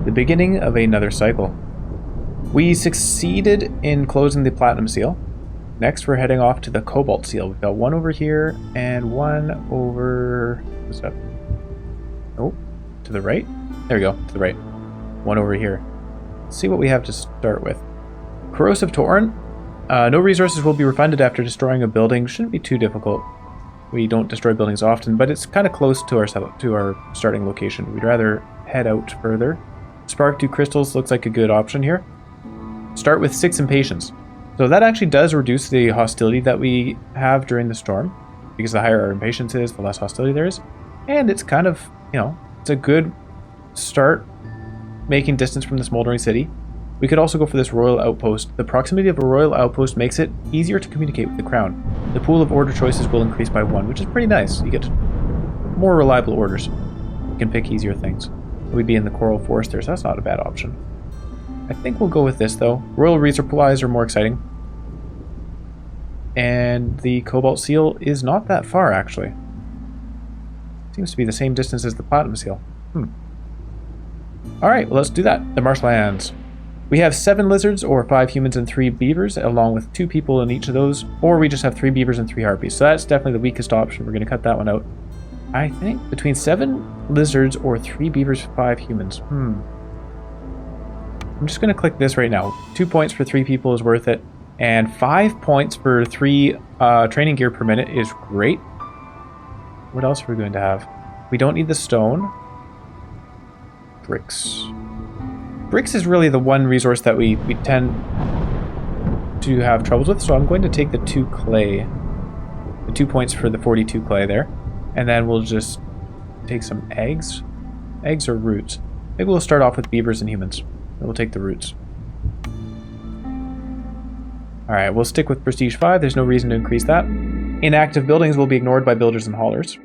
The beginning of another cycle. We succeeded in closing the platinum seal. Next, we're heading off to the cobalt seal. We've got one over here and one over... What's up? Oh, to the right? There we go, to the right. One over here. Let's see what we have to start with. Corrosive torrent. No resources will be refunded after destroying a building. Shouldn't be too difficult. We don't destroy buildings often, but it's kind of close to our starting location. We'd rather head out further. Spark 2 crystals looks like a good option here. Start with 6 impatience. So that actually does reduce the hostility that we have during the storm, because the higher our impatience is, the less hostility there is. And it's kind of, you know, it's a good start making distance from the smoldering city. We could also go for this royal outpost. The proximity of a royal outpost makes it easier to communicate with the crown. The pool of order choices will increase by 1, which is pretty nice. You get more reliable orders. You can pick easier things. We'd be in the coral forest there, so that's not a bad option. I think we'll go with this though. Royal resupplies are more exciting. And the cobalt seal is not that far actually. Seems to be the same distance as the platinum seal. Alright, well, let's do that. The marshlands. We have 7 lizards, or 5 humans and 3 beavers, along with 2 people in each of those, or we just have 3 beavers and 3 harpies. So that's definitely the weakest option. We're going to cut that one out. I think between 7 lizards or 3 beavers, 5 humans. I'm just going to click this right now. 2 points for 3 people is worth it, and 5 points for 3 training gear per minute is great. What else are we going to have? We don't need the stone. Bricks. Bricks is really the one resource that we tend to have troubles with, so I'm going to take the 2 clay. The 2 points for the 42 clay there. And then we'll just take some eggs. Eggs or roots. Maybe we'll start off with beavers and humans. Then we'll take the roots. Alright, we'll stick with Prestige 5. There's no reason to increase that. Inactive buildings will be ignored by builders and haulers.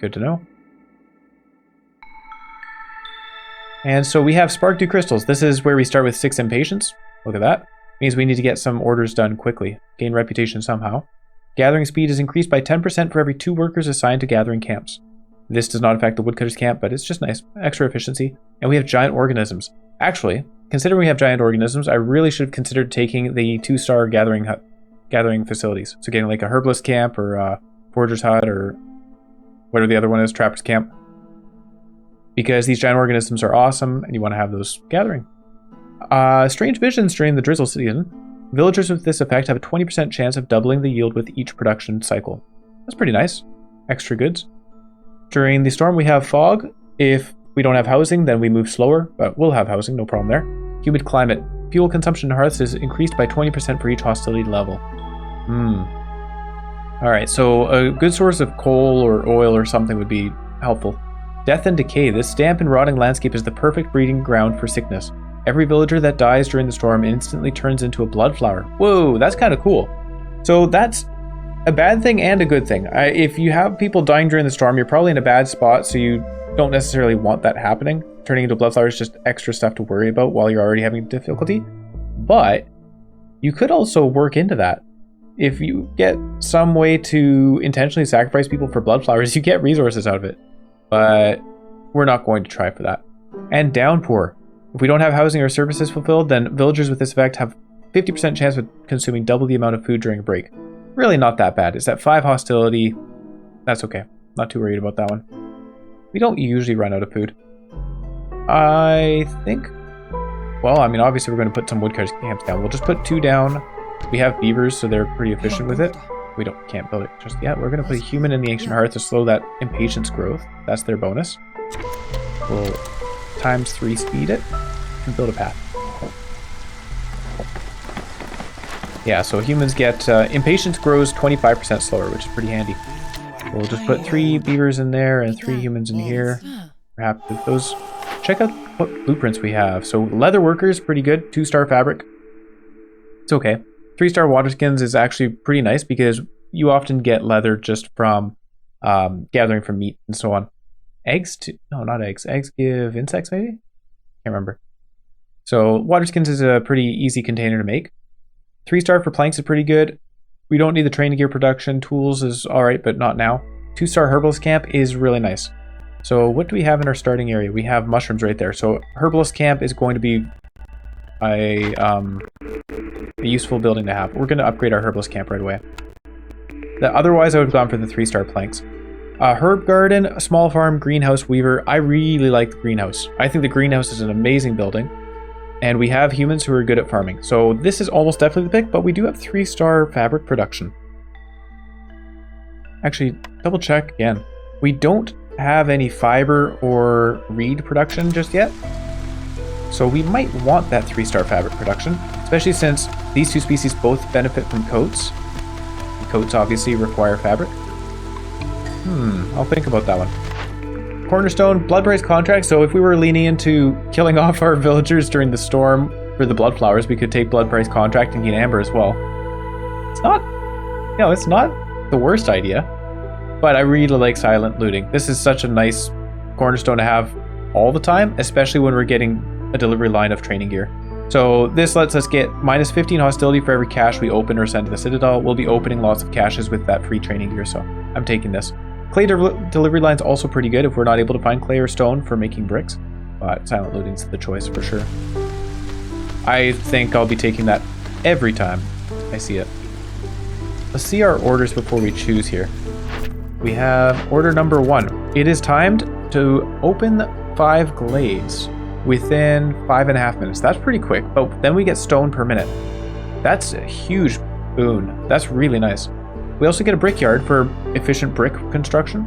Good to know. And so we have Spark 2 crystals. This is where we start with 6 impatience. Look at that. Means we need to get some orders done quickly. Gain reputation somehow. Gathering speed is increased by 10% for every 2 workers assigned to gathering camps. This does not affect the woodcutter's camp, but it's just nice. Extra efficiency. And we have giant organisms. Actually, considering we have giant organisms, I really should have considered taking the 2-star gathering facilities. So getting like a herbalist camp or a forger's hut or whatever the other one is, trapper's camp. Because these giant organisms are awesome and you want to have those gathering. Strange visions during the drizzle season. Villagers with this effect have a 20% chance of doubling the yield with each production cycle. That's pretty nice. Extra goods. During the storm we have fog. If we don't have housing, then we move slower, but we'll have housing, no problem there. Humid climate. Fuel consumption in hearths is increased by 20% for each hostility level. Alright, so a good source of coal or oil or something would be helpful. Death and decay. This damp and rotting landscape is the perfect breeding ground for sickness. Every villager that dies during the storm instantly turns into a blood flower. Whoa, that's kind of cool. So that's a bad thing and a good thing. If you have people dying during the storm, you're probably in a bad spot, so you don't necessarily want that happening. Turning into a blood flower is just extra stuff to worry about while you're already having difficulty. But you could also work into that. If you get some way to intentionally sacrifice people for blood flowers, you get resources out of it. But we're not going to try for that. And downpour. If we don't have housing or services fulfilled, then villagers with this effect have 50% chance of consuming double the amount of food during a break. Really not that bad. It's at 5 hostility. That's okay. Not too worried about that one. We don't usually run out of food. I think... Well, I mean, obviously we're going to put some woodcutters camps down. We'll just put 2 down. We have beavers, so they're pretty efficient with it. We can't build it just yet. We're going to put a human in the ancient hearth to slow that impatience growth. That's their bonus. We'll times 3 speed it and build a path. Yeah, so humans get impatience grows 25% slower, which is pretty handy. We'll just put 3 beavers in there and 3 humans in here. We're happy with those. Check out what blueprints we have. So leather workers, pretty good. 2-star fabric. It's okay. 3-star water skins is actually pretty nice because you often get leather just from gathering from meat and so on. Eggs? No, not eggs. Eggs give insects, maybe? Can't remember. So water skins is a pretty easy container to make. 3-star for planks is pretty good. We don't need the training gear production. Tools is alright, but not now. 2-star herbalist camp is really nice. So what do we have in our starting area? We have mushrooms right there. So herbalist camp is going to be a useful building to have. We're going to upgrade our herbalist camp right away. Otherwise, I would have gone for the 3-star planks. Herb garden, a small farm, greenhouse, weaver. I really like the greenhouse. I think the greenhouse is an amazing building. And we have humans who are good at farming. So this is almost definitely the pick, but we do have 3-star fabric production. Actually, double check again. We don't have any fiber or reed production just yet. So we might want that 3-star fabric production, especially since these two species both benefit from coats. Coats obviously require fabric. I'll think about that one. Cornerstone, blood price contract. So if we were leaning into killing off our villagers during the storm for the blood flowers, we could take blood price contract and gain amber as well. It's not, it's not the worst idea, but I really like silent looting. This is such a nice cornerstone to have all the time, especially when we're getting a delivery line of training gear. So this lets us get minus 15 hostility for every cache we open or send to the Citadel. We'll be opening lots of caches with that free training gear, so I'm taking this. Clay delivery line's also pretty good if we're not able to find clay or stone for making bricks, but silent looting's the choice for sure. I think I'll be taking that every time I see it. Let's see our orders before we choose here. We have order number 1. It is timed to open 5 glades within 5.5 minutes. That's pretty quick, but then we get stone per minute. That's a huge boon. That's really nice. We also get a brickyard for efficient brick construction.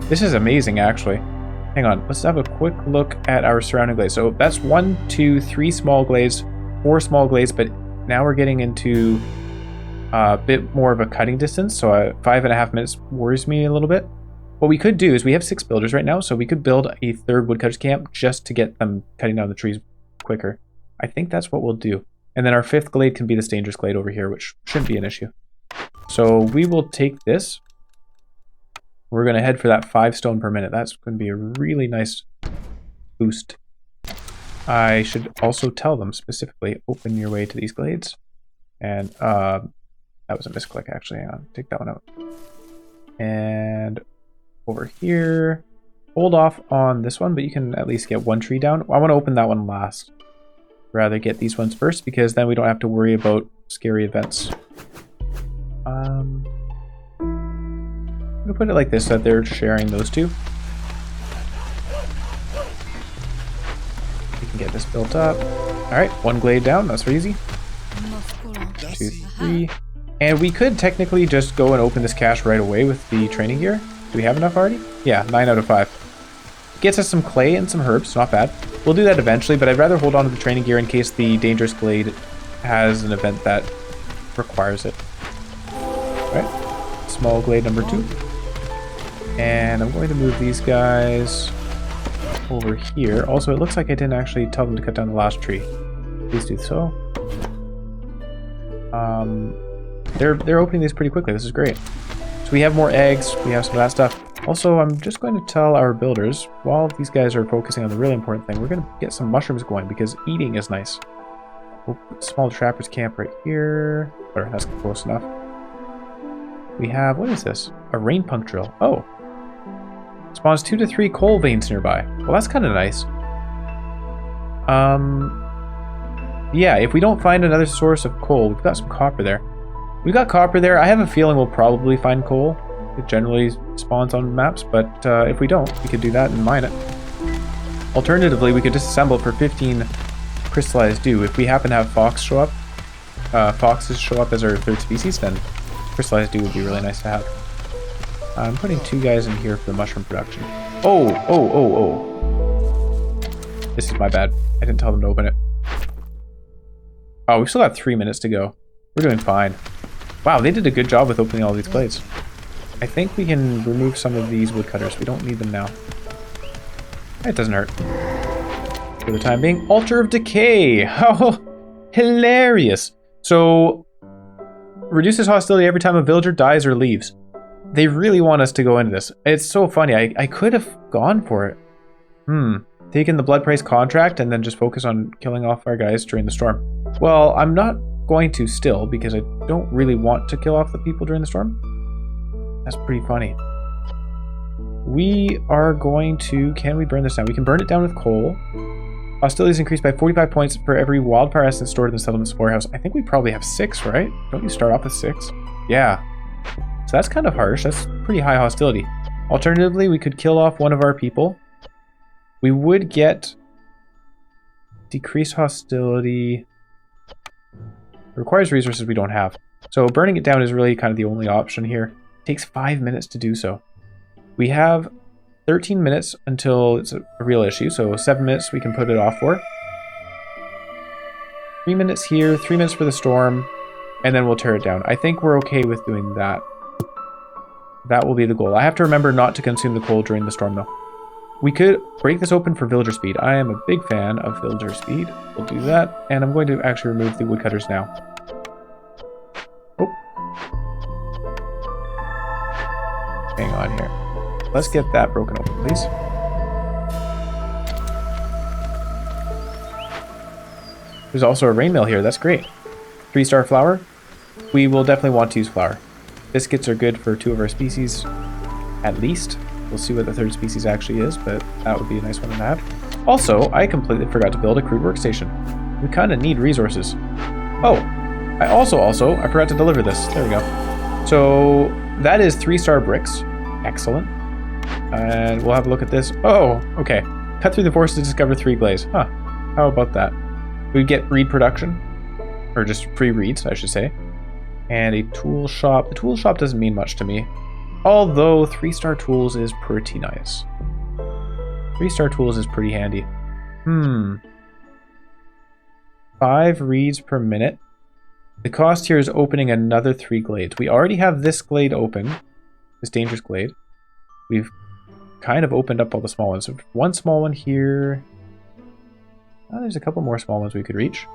This is amazing, actually. Hang on, let's have a quick look at our surrounding glades. So that's 1, 2, 3 small glades, 4 small glades, but now we're getting into a bit more of a cutting distance, so 5.5 minutes worries me a little bit. What we could do is we have 6 builders right now, so we could build a 3rd woodcutter's camp just to get them cutting down the trees quicker. I think that's what we'll do. And then our 5th glade can be this dangerous glade over here, which shouldn't be an issue. So we will take this. We're going to head for that 5 stone per minute. That's going to be a really nice boost. I should also tell them specifically, open your way to these glades. And that was a misclick, actually. Hang on, take that one out. And over here, hold off on this one, but you can at least get 1 tree down. I want to open that one last. Rather get these ones first, because then we don't have to worry about scary events. I'm gonna put it like this, so that they're sharing those two. We can get this built up. Alright, 1 glade down, that's very easy. 2, 3. And we could technically just go and open this cache right away with the training gear. Do we have enough already? Yeah, 9 out of 5. Gets us some clay and some herbs, not bad. We'll do that eventually, but I'd rather hold on to the training gear in case the dangerous glade has an event that requires it. Alright, small glade number 2. And I'm going to move these guys over here. Also, it looks like I didn't actually tell them to cut down the last tree. Please do so. They're opening these pretty quickly. This is great. So we have more eggs. We have some of that stuff. Also, I'm just going to tell our builders, while these guys are focusing on the really important thing, we're going to get some mushrooms going because eating is nice. We'll put small trapper's camp right here. Or that's close enough. We have, what is this? A rain punk drill. Oh. Spawns 2 to 3 coal veins nearby. Well, that's kind of nice. Yeah, if we don't find another source of coal, we've got some copper there. We've got copper there. I have a feeling we'll probably find coal. It generally spawns on maps, but if we don't, we could do that and mine it. Alternatively, we could disassemble it for 15 crystallized dew. If we happen to have foxes show up as our 3rd species, then crystallized dew would be really nice to have. I'm putting 2 guys in here for the mushroom production. Oh. This is my bad. I didn't tell them to open it. Oh, we've still got 3 minutes to go. We're doing fine. Wow, they did a good job with opening all these glades. I think we can remove some of these woodcutters. We don't need them now. It doesn't hurt. For the time being, Altar of Decay. Oh, hilarious. So, reduces hostility every time a villager dies or leaves. They really want us to go into this. It's so funny. I could have gone for it. Taken the blood price contract and then just focus on killing off our guys during the storm. Well, I'm not going to still because I don't really want to kill off the people during the storm. That's pretty funny. We are going to... Can we burn this down? We can burn it down with coal. Hostility is increased by 45 points for every wildfire essence stored in the settlement's storehouse. I think we probably have 6, right? Don't you start off with 6? Yeah. So that's kind of harsh. That's pretty high hostility. Alternatively, we could kill off one of our people. We would get decreased hostility. It requires resources we don't have. So burning it down is really kind of the only option here. It takes 5 minutes to do so. We have 13 minutes until it's a real issue, so 7 minutes we can put it off for. 3 minutes here, 3 minutes for the storm, and then we'll tear it down. I think we're okay with doing that. That will be the goal. I have to remember not to consume the coal during the storm, though. We could break this open for villager speed. I am a big fan of villager speed. We'll do that, and I'm going to actually remove the woodcutters now. Oh. Hang on here. Let's get that broken open, please. There's also a rain mill here. That's great. 3-star flour. We will definitely want to use flour. Biscuits are good for 2 of our species, at least. We'll see what the 3rd species actually is, but that would be a nice one to have. Also, I completely forgot to build a crude workstation. We kind of need resources. Oh, I forgot to deliver this. There we go. So that is 3-star bricks. Excellent. And we'll have a look at this. Oh, okay. Cut through the forest to discover 3 glaze. Huh. How about that? We get reed production. Or just free reeds, I should say. And a tool shop. The tool shop doesn't mean much to me. Although 3-star tools is pretty nice. 3-star tools is pretty handy. 5 reeds per minute. The cost here is opening another 3 glades. We already have this glade open. This dangerous glade. We've kind of opened up all the small ones. So 1 small one here. Oh, there's a couple more small ones we could reach.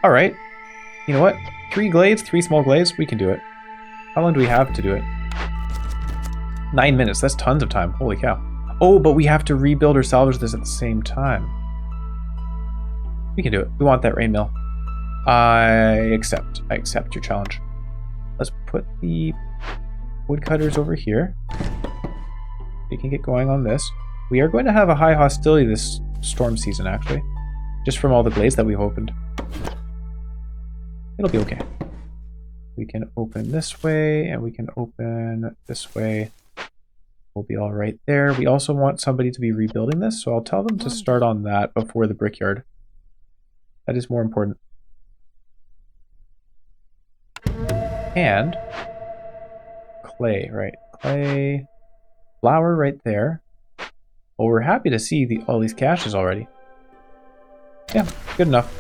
Alright. You know what? 3 glades, 3 small glades. We can do it. How long do we have to do it? 9 minutes. That's tons of time. Holy cow. Oh, but we have to rebuild or salvage this at the same time. We can do it. We want that rain mill. I accept your challenge. Let's put the woodcutters over here. We can get going on this. We are going to have a high hostility this storm season, actually. Just from all the glades that we've opened. It'll be okay. We can open this way, and we can open this way. We'll be all right there. We also want somebody to be rebuilding this, so I'll tell them to start on that before the brickyard. That is more important. And clay, right? Clay, flour right there. Well, we're happy to see all these caches already. Yeah, good enough.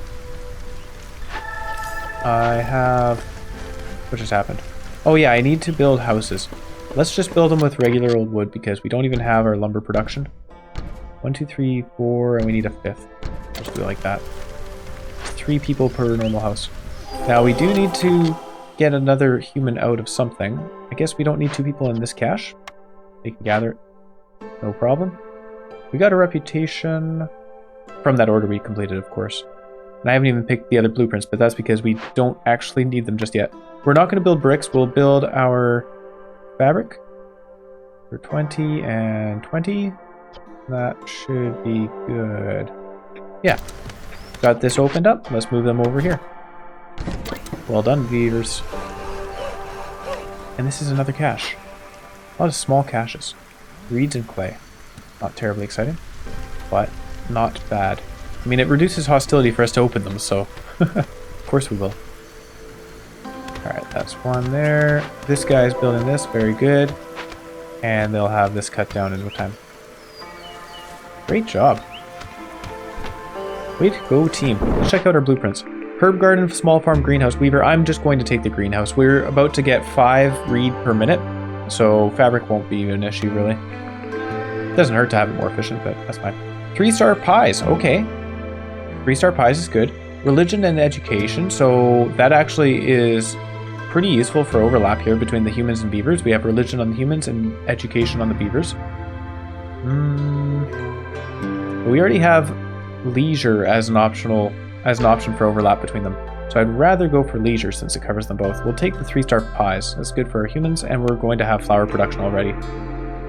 What just happened? Oh yeah, I need to build houses. Let's just build them with regular old wood because we don't even have our lumber production. 1, 2, 3, 4, and we need a 5th. Let's do it like that. 3 people per normal house. Now we do need to get another human out of something. I guess we don't need 2 people in this cache. They can gather it. No problem. We got a reputation from that order we completed, of course. And I haven't even picked the other blueprints, but that's because we don't actually need them just yet. We're not going to build bricks. We'll build our fabric for 20 and 20. That should be good. Yeah. Got this opened up. Let's move them over here. Well done, beavers. And this is another cache. A lot of small caches. Reeds and clay. Not terribly exciting, but not bad. I mean, it reduces hostility for us to open them, so of course we will. Alright, that's one there. This guy's building this, very good. And they'll have this cut down in no time. Great job. Way to go, team. Let's check out our blueprints. Herb garden, small farm, greenhouse, weaver. I'm just going to take the greenhouse. We're about to get 5 reed per minute, so fabric won't be an issue, really. Doesn't hurt to have it more efficient, but that's fine. 3-star pies, okay. 3-star pies is good. Religion and education, so that actually is pretty useful for overlap here between the humans and beavers. We have religion on the humans and education on the beavers. We already have leisure as an option for overlap between them. So I'd rather go for leisure since it covers them both. We'll take the 3-star pies. That's good for our humans, and we're going to have flour production already.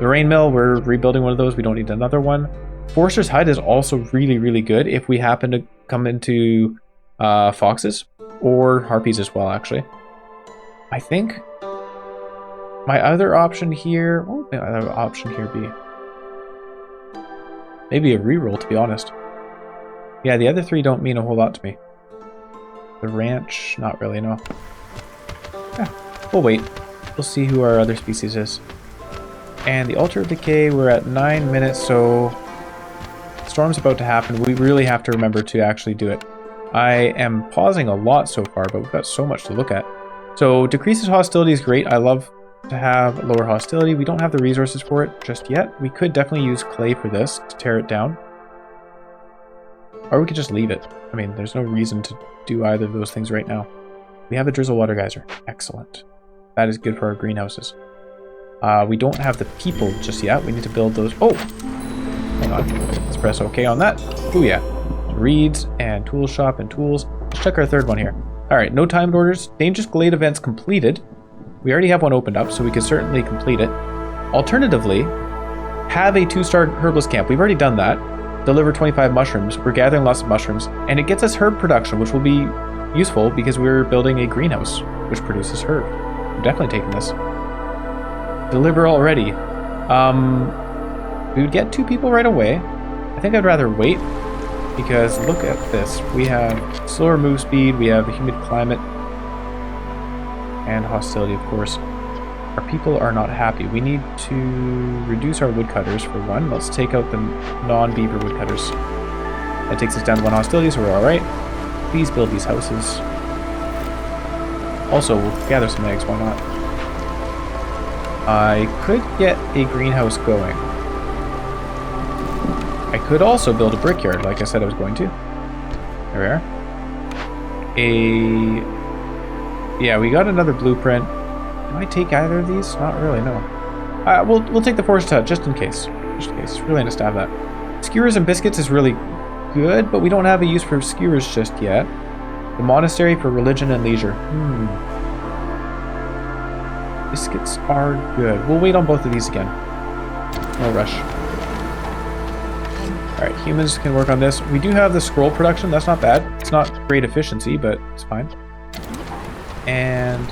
The rain mill, we're rebuilding one of those. We don't need another one. Forester's hut is also really, really good if we happen to come into foxes or harpies as well, actually. I think my other option here, what would my other option here be? Maybe a reroll, to be honest. Yeah, the other three don't mean a whole lot to me. The ranch, not really, no. Yeah, we'll wait. We'll see who our other species is. And the Altar of Decay, we're at 9 minutes, so storm's about to happen. We really have to remember to actually do it. I am pausing a lot so far, but we've got so much to look at. So decreases hostility is great. I love to have lower hostility. We don't have the resources for it just yet. We could definitely use clay for this to tear it down. Or we could just leave it. I mean, there's no reason to do either of those things right now. We have a drizzle water geyser. Excellent. That is good for our greenhouses. We don't have the people just yet. We need to build those. Oh! Hang on. Let's press OK on that. Oh yeah. Reeds and tool shop and tools. Let's check our third one here. Alright, no timed orders. Dangerous Glade events completed. We already have one opened up, so we can certainly complete it. Alternatively, have a 2-star herbalist camp. We've already done that. Deliver 25 mushrooms. We're gathering lots of mushrooms. And it gets us herb production, which will be useful because we're building a greenhouse, which produces herb. I'm definitely taking this. Deliver already. We would get 2 people right away. I think I'd rather wait because look at this. We have slower move speed, we have a humid climate, and hostility, of course. Our people are not happy. We need to reduce our woodcutters for one. Let's take out the non-beaver woodcutters. That takes us down to 1 hostility, so we're alright. Please build these houses. Also, we'll gather some eggs, why not? I could get a greenhouse going. I could also build a brickyard, like I said I was going to. There we are. Yeah, we got another blueprint. Do I take either of these? Not really, no. We'll take the forest hut, just in case. Just in case. It's really nice to have that. Skewers and biscuits is really good, but we don't have a use for skewers just yet. The monastery for religion and leisure. Biscuits are good. We'll wait on both of these again. No rush. Alright, humans can work on this. We do have the scroll production. That's not bad. It's not great efficiency, but it's fine. And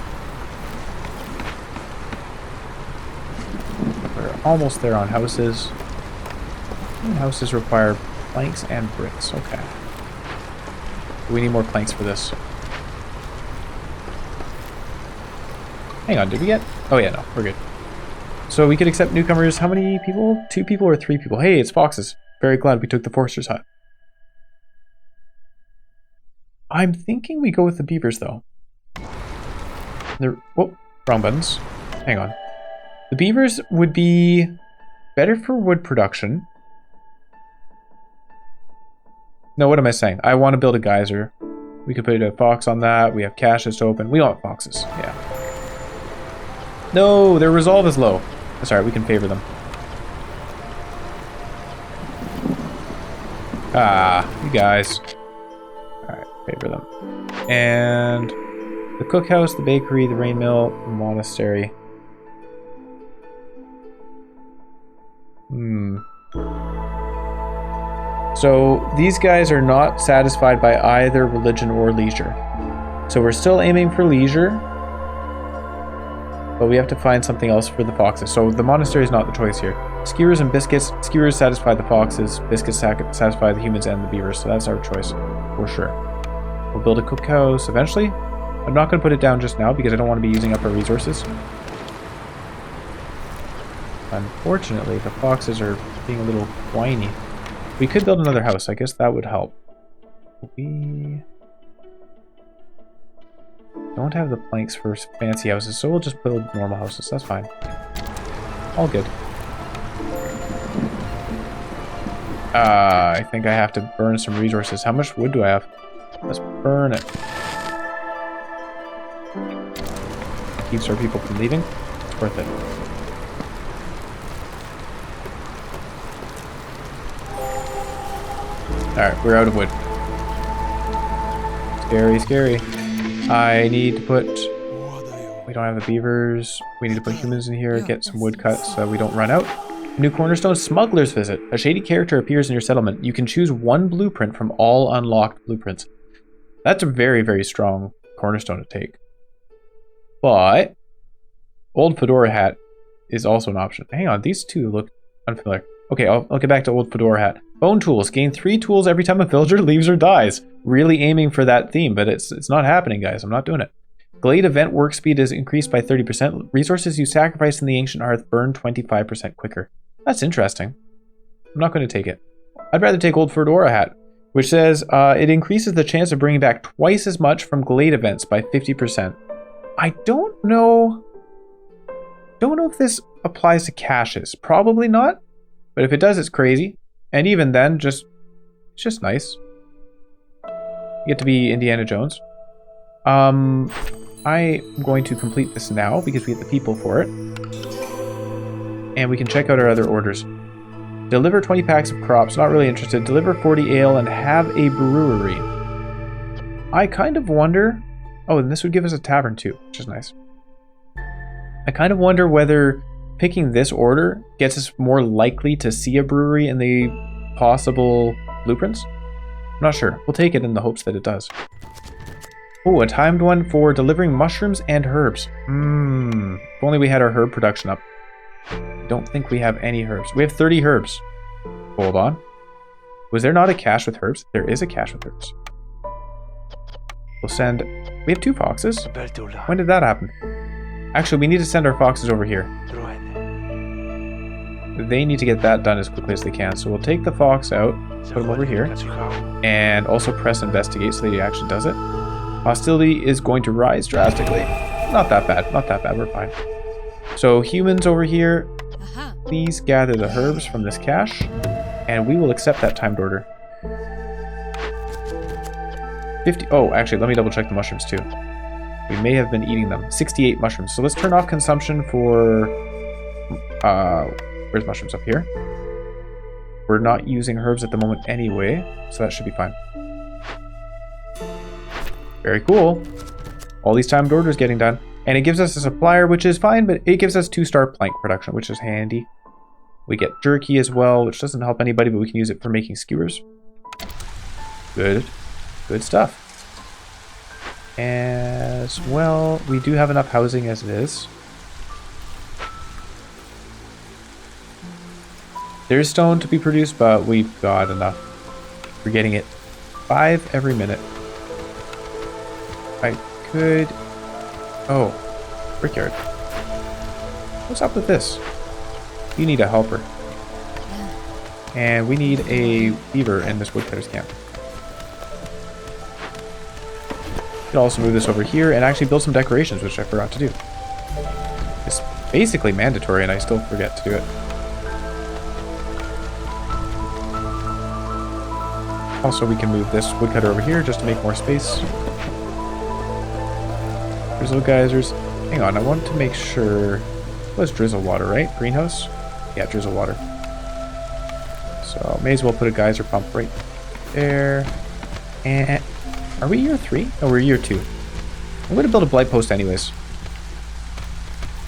we're almost there on houses. Houses require planks and bricks. Okay. We need more planks for this. Hang on, did we get? Oh yeah, no, we're good. So we could accept newcomers. How many people? 2 people or 3 people? Hey, it's foxes. Very glad we took the Forester's hut. I'm thinking we go with the beavers, though. Oh, wrong buttons. Hang on. The beavers would be better for wood production. No, what am I saying? I want to build a geyser. We could put a fox on that. We have caches to open. We want foxes. Yeah. No, their resolve is low. That's alright, we can favor them. Ah, you guys. Alright, favor them. And the cookhouse, the bakery, the rain mill, the monastery. So these guys are not satisfied by either religion or leisure. So we're still aiming for leisure, but we have to find something else for the foxes. So the monastery is not the choice here. Skewers and biscuits. Skewers satisfy the foxes. Biscuits satisfy the humans and the beavers. So that's our choice, for sure. We'll build a cookhouse eventually. I'm not going to put it down just now because I don't want to be using up our resources. Unfortunately, the foxes are being a little whiny. We could build another house. I guess that would help. We don't have the planks for fancy houses, so we'll just build normal houses. That's fine. All good. I think I have to burn some resources. How much wood do I have? Let's burn it. Keeps our people from leaving. It's worth it. Alright, we're out of wood. Scary, scary. I need to put We don't have the beavers. We need to put humans in here, get some wood cut so we don't run out. New cornerstone, Smuggler's Visit. A shady character appears in your settlement. You can choose one blueprint from all unlocked blueprints. That's a very, very strong cornerstone to take. But old fedora hat is also an option. Hang on, these two look unfamiliar. Okay, I'll get back to old fedora hat. Bone tools. Gain 3 tools every time a villager leaves or dies. Really aiming for that theme, but it's not happening, guys. I'm not doing it. Glade event work speed is increased by 30%. Resources you sacrifice in the ancient hearth burn 25% quicker. That's interesting. I'm not going to take it. I'd rather take old fedora hat, which says it increases the chance of bringing back twice as much from Glade events by 50%. I don't know if this applies to caches. Probably not. But if it does, it's crazy. And even then, it's just nice. You get to be Indiana Jones. I'm going to complete this now because we get the people for it. And we can check out our other orders. Deliver 20 packs of crops, not really interested. Deliver 40 ale and have a brewery. I kind of wonder... Oh, and this would give us a tavern too, which is nice. I kind of wonder whether picking this order gets us more likely to see a brewery in the possible blueprints. I'm not sure. We'll take it in the hopes that it does. Oh, a timed one for delivering mushrooms and herbs. If only we had our herb production up. I don't think we have any herbs. We have 30 herbs. Hold on. Was there not a cache with herbs? There is a cache with herbs. We'll send... We have 2 foxes. When did that happen? Actually, we need to send our foxes over here. They need to get that done as quickly as they can. So we'll take the fox out, put him over here, and also press investigate so that he actually does it. Hostility is going to rise drastically. Not that bad. Not that bad. We're fine. So humans over here, please gather the herbs from this cache, and we will accept that timed order. 50. Oh, actually, let me double check the mushrooms too. We may have been eating them. 68 mushrooms. So let's turn off consumption for... where's mushrooms? Up here. We're not using herbs at the moment anyway, so that should be fine. Very cool. All these timed orders getting done. And it gives us a supplier, which is fine, but it gives us 2-star plank production, which is handy. We get jerky as well, which doesn't help anybody, but we can use it for making skewers. Good stuff. As well, we do have enough housing as it is. There's stone to be produced, but we've got enough. We're getting it 5 every minute. I could... Oh, brickyard. What's up with this? You need a helper. And we need a beaver in this woodcutter's camp. We can also move this over here and actually build some decorations, which I forgot to do. It's basically mandatory and I still forget to do it. Also, we can move this woodcutter over here just to make more space. Drizzle geysers. Hang on, I want to make sure... It was drizzle water, right? Greenhouse? Yeah, drizzle water. So, may as well put a geyser pump right there. And... Are we year 3? No, we're year 2. I'm going to build a blight post anyways.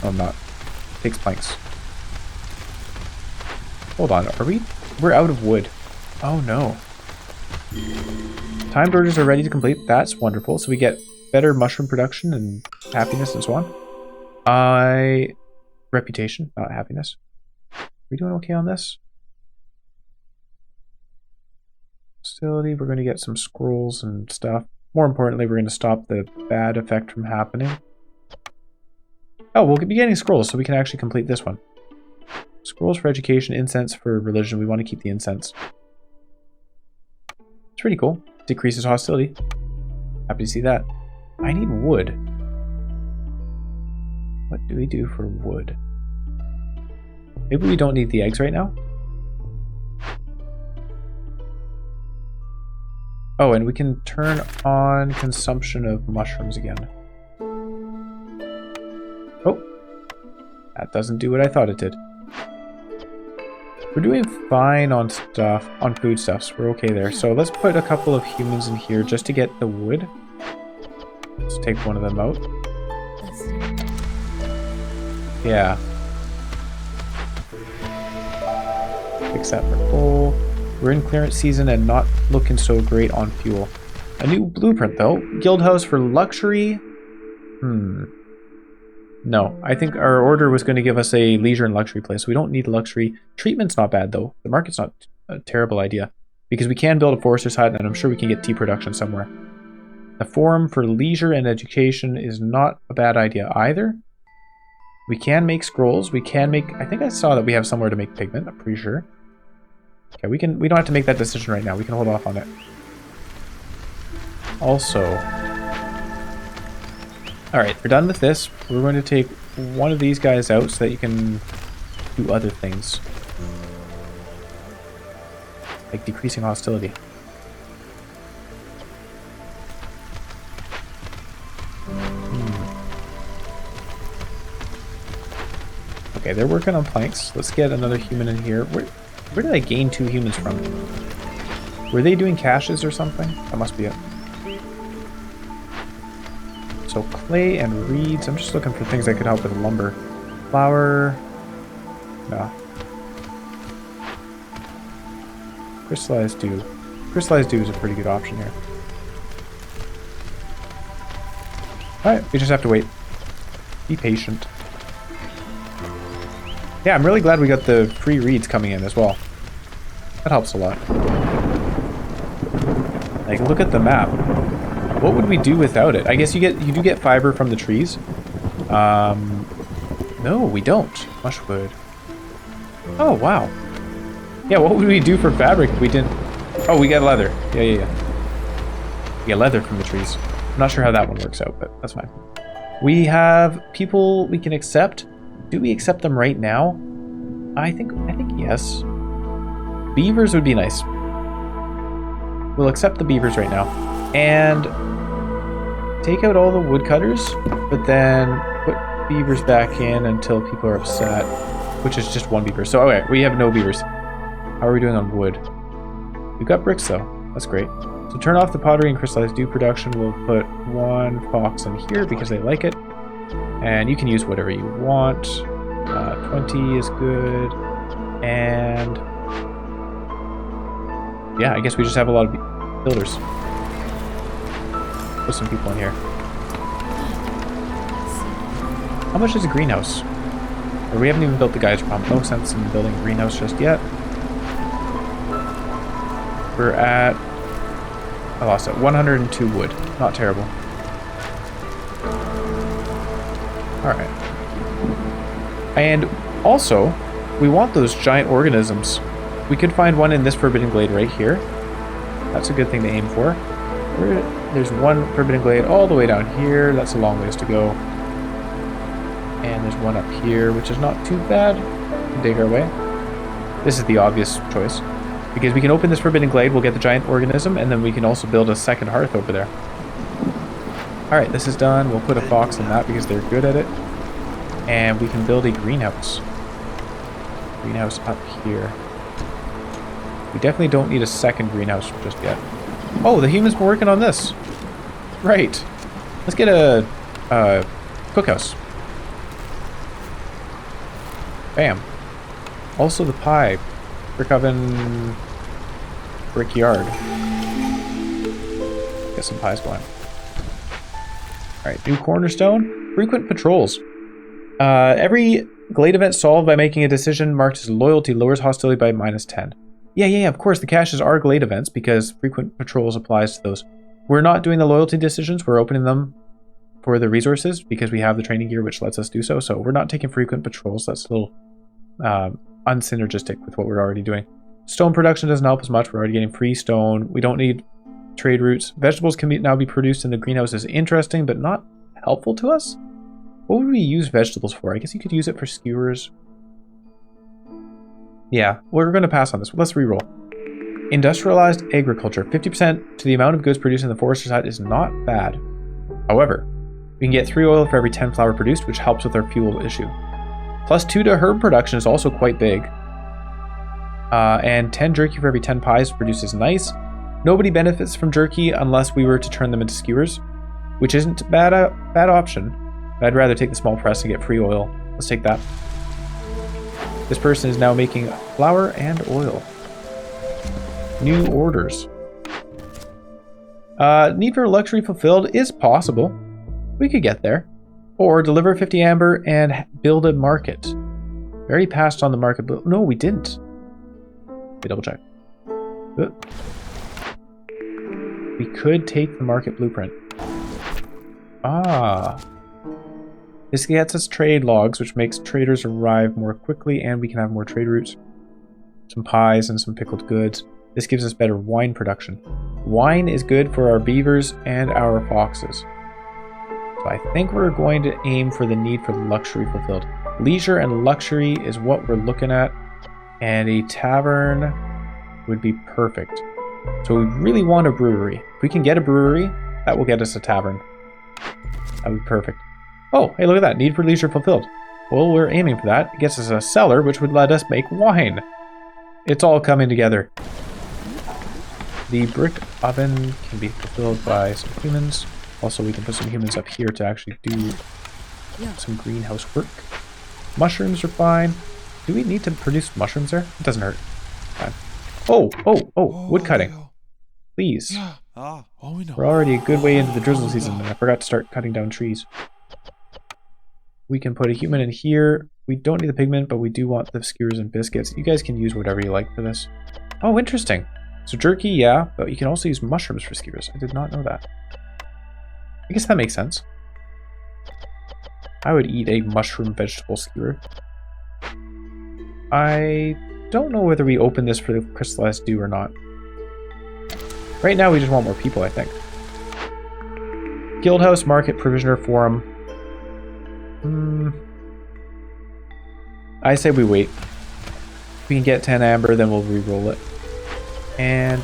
No, I'm not. It takes planks. Hold on, are we... We're out of wood. Oh no. Timed orders are ready to complete. That's wonderful. So we get better mushroom production and happiness and so on. Reputation, not happiness. Are we doing okay on this? Facility, we're going to get some scrolls and stuff. More importantly, we're going to stop the bad effect from happening. Oh, we'll be getting scrolls, so we can actually complete this one. Scrolls for education, incense for religion. We want to keep the incense. It's pretty cool. Decreases hostility. Happy to see that. I need wood. What do we do for wood? Maybe we don't need the eggs right now? Oh, and we can turn on consumption of mushrooms again. Oh, that doesn't do what I thought it did. We're doing fine on stuff, on foodstuffs. We're okay there. So let's put a couple of humans in here just to get the wood. Let's take one of them out. Yeah. Fix that for coal. We're in clearance season and not looking so great on fuel. A new blueprint though. Guild house for luxury. No, I think our order was going to give us a leisure and luxury place. We don't need luxury. Treatment's not bad though. The market's not a terrible idea. Because we can build a forester's hut and I'm sure we can get tea production somewhere. The forum for leisure and education is not a bad idea either. We can make scrolls. We can make... I think I saw that we have somewhere to make pigment. I'm pretty sure. Okay, we don't have to make that decision right now. We can hold off on it. Also... Alright, we're done with this. We're going to take one of these guys out so that you can do other things. Like decreasing hostility. Okay, they're working on planks. Let's get another human in here. Where did I gain 2 humans from? Were they doing caches or something? That must be it. So clay and reeds. I'm just looking for things that could help with lumber. Flour. No. Crystallized dew. Crystallized dew is a pretty good option here. Alright, we just have to wait. Be patient. Yeah, I'm really glad we got the free reeds coming in as well. That helps a lot. Like, look at the map. What would we do without it? I guess you do get fiber from the trees. No, we don't. Mushwood. Oh, wow. Yeah, what would we do for fabric if we didn't... Oh, we got leather. Yeah. We get leather from the trees. I'm not sure how that one works out, but that's fine. We have people we can accept. Do we accept them right now? I think yes. Beavers would be nice. We'll accept the beavers right now. And take out all the woodcutters, but then put beavers back in until people are upset, which is just 1 beaver. So, okay, we have no beavers. How are we doing on wood? We've got bricks, though. That's great. So turn off the pottery and crystallized dew production. We'll put 1 fox in here because they like it. And you can use whatever you want. 20 is good. And... yeah, I guess we just have a lot of builders. Put some people in here. How much is a greenhouse? Or we haven't even built the geyser pump. No sense in building a greenhouse just yet. We're at... I lost it. 102 wood. Not terrible. Alright. And also, we want those giant organisms. We could find one in this Forbidden Glade right here. That's a good thing to aim for. There's 1 Forbidden Glade all the way down here. That's a long ways to go. And there's 1 up here, which is not too bad. We can dig our way. This is the obvious choice. Because we can open this Forbidden Glade, we'll get the giant organism, and then we can also build a second hearth over there. Alright, this is done. We'll put a fox in that because they're good at it. And we can build a greenhouse. Greenhouse up here. We definitely don't need a second greenhouse just yet. Oh, the humans been working on this. Right. Let's get a cookhouse. Bam. Also the pie. Brick oven. Brickyard. Get some pies going. Alright, new cornerstone. Frequent patrols. Every glade event solved by making a decision marked as loyalty lowers hostility by -10. Yeah, of course, the caches are glade events because frequent patrols applies to those. We're not doing the loyalty decisions, we're opening them for the resources because we have the training gear which lets us do so, so we're not taking frequent patrols. That's a little unsynergistic with what we're already doing. Stone production doesn't help as much, we're already getting free stone. We don't need trade routes. Vegetables can now be produced in the greenhouse is interesting, but not helpful to us? What would we use vegetables for? I guess you could use it for skewers. Yeah, we're going to pass on this. Let's reroll. Industrialized agriculture. 50% to the amount of goods produced in the forester's hut is not bad. However, we can get 3 oil for every 10 flour produced, which helps with our fuel issue. Plus 2 to herb production is also quite big. And 10 jerky for every 10 pies produced is nice. Nobody benefits from jerky unless we were to turn them into skewers, which isn't a bad option. I'd rather take the small press and get free oil Let's take that. This person is now making flour and oil. New orders. Need for luxury fulfilled is possible. We could get there. Or deliver 50 amber and build a market. We already passed on the market, but no, we didn't. Let me double check. We could take the market blueprint. Ah. This gets us trade logs, which makes traders arrive more quickly, and we can have more trade routes. Some pies and some pickled goods. This gives us better wine production. Wine is good for our beavers and our foxes. So I think we're going to aim for the need for luxury fulfilled. Leisure and luxury is what we're looking at, and a tavern would be perfect. So we really want a brewery. If we can get a brewery, that will get us a tavern. That would be perfect. Oh, hey, look at that. Need for leisure fulfilled. Well, we're aiming for that. It gets us a cellar, which would let us make wine. It's all coming together. The brick oven can be fulfilled by some humans. Also, we can put some humans up here to actually do some greenhouse work. Mushrooms are fine. Do we need to produce mushrooms there? It doesn't hurt. Fine. Oh, wood cutting. Please. We're already a good way into the drizzle season, and I forgot to start cutting down trees. We can put a human in here. We don't need the pigment, but we do want the skewers and biscuits. You guys can use whatever you like for this. Oh, interesting. So jerky, yeah, but you can also use mushrooms for skewers. I did not know that. I guess that makes sense. I would eat a mushroom vegetable skewer. I don't know whether we open this for the crystallized dew or not. Right now we just want more people, I think. Guildhouse, Market, Provisioner, Forum. I say we wait. If we can get 10 amber, then we'll re-roll it. And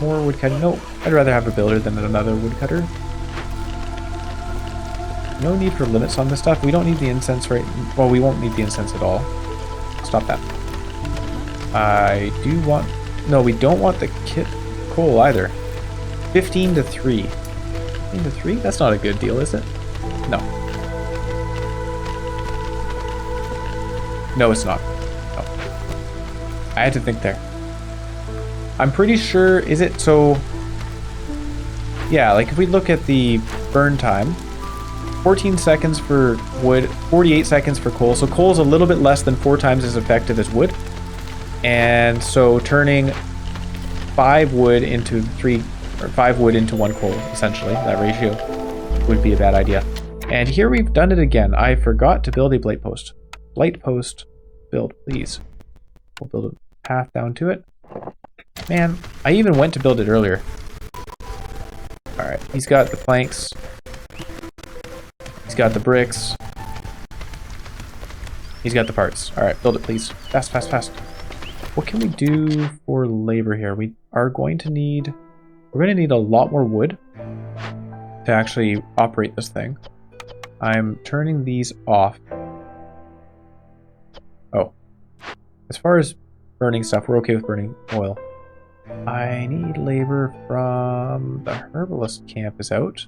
more woodcutting. No, I'd rather have a builder than another woodcutter. No need for limits on this stuff. We don't need the incense right... Well, we won't need the incense at all. Stop that. I do want... No, we don't want the kit coal either. 15 to 3. 15 to 3? That's not a good deal, is it? No. No, it's not. No. I had to think there. I'm pretty sure... Is it so... Yeah, like if we look at the burn time... 14 seconds for wood, 48 seconds for coal. So coal is a little bit less than 4 times as effective as wood. And so turning 5 wood into 3, or 5 wood into 1 coal, essentially, that ratio would be a bad idea. And here we've done it again. I forgot to build a blight post. Blight post, build, please. We'll build a path down to it. Man, I even went to build it earlier. All right, he's got the planks. He's got the bricks. He's got the parts. All right, build it, please. Fast, fast, fast. What can we do for labor here? We are going to need... We're going to need a lot more wood to actually operate this thing. I'm turning these off. Oh. As far as burning stuff, we're okay with burning oil. I need labor from... The herbalist camp is out.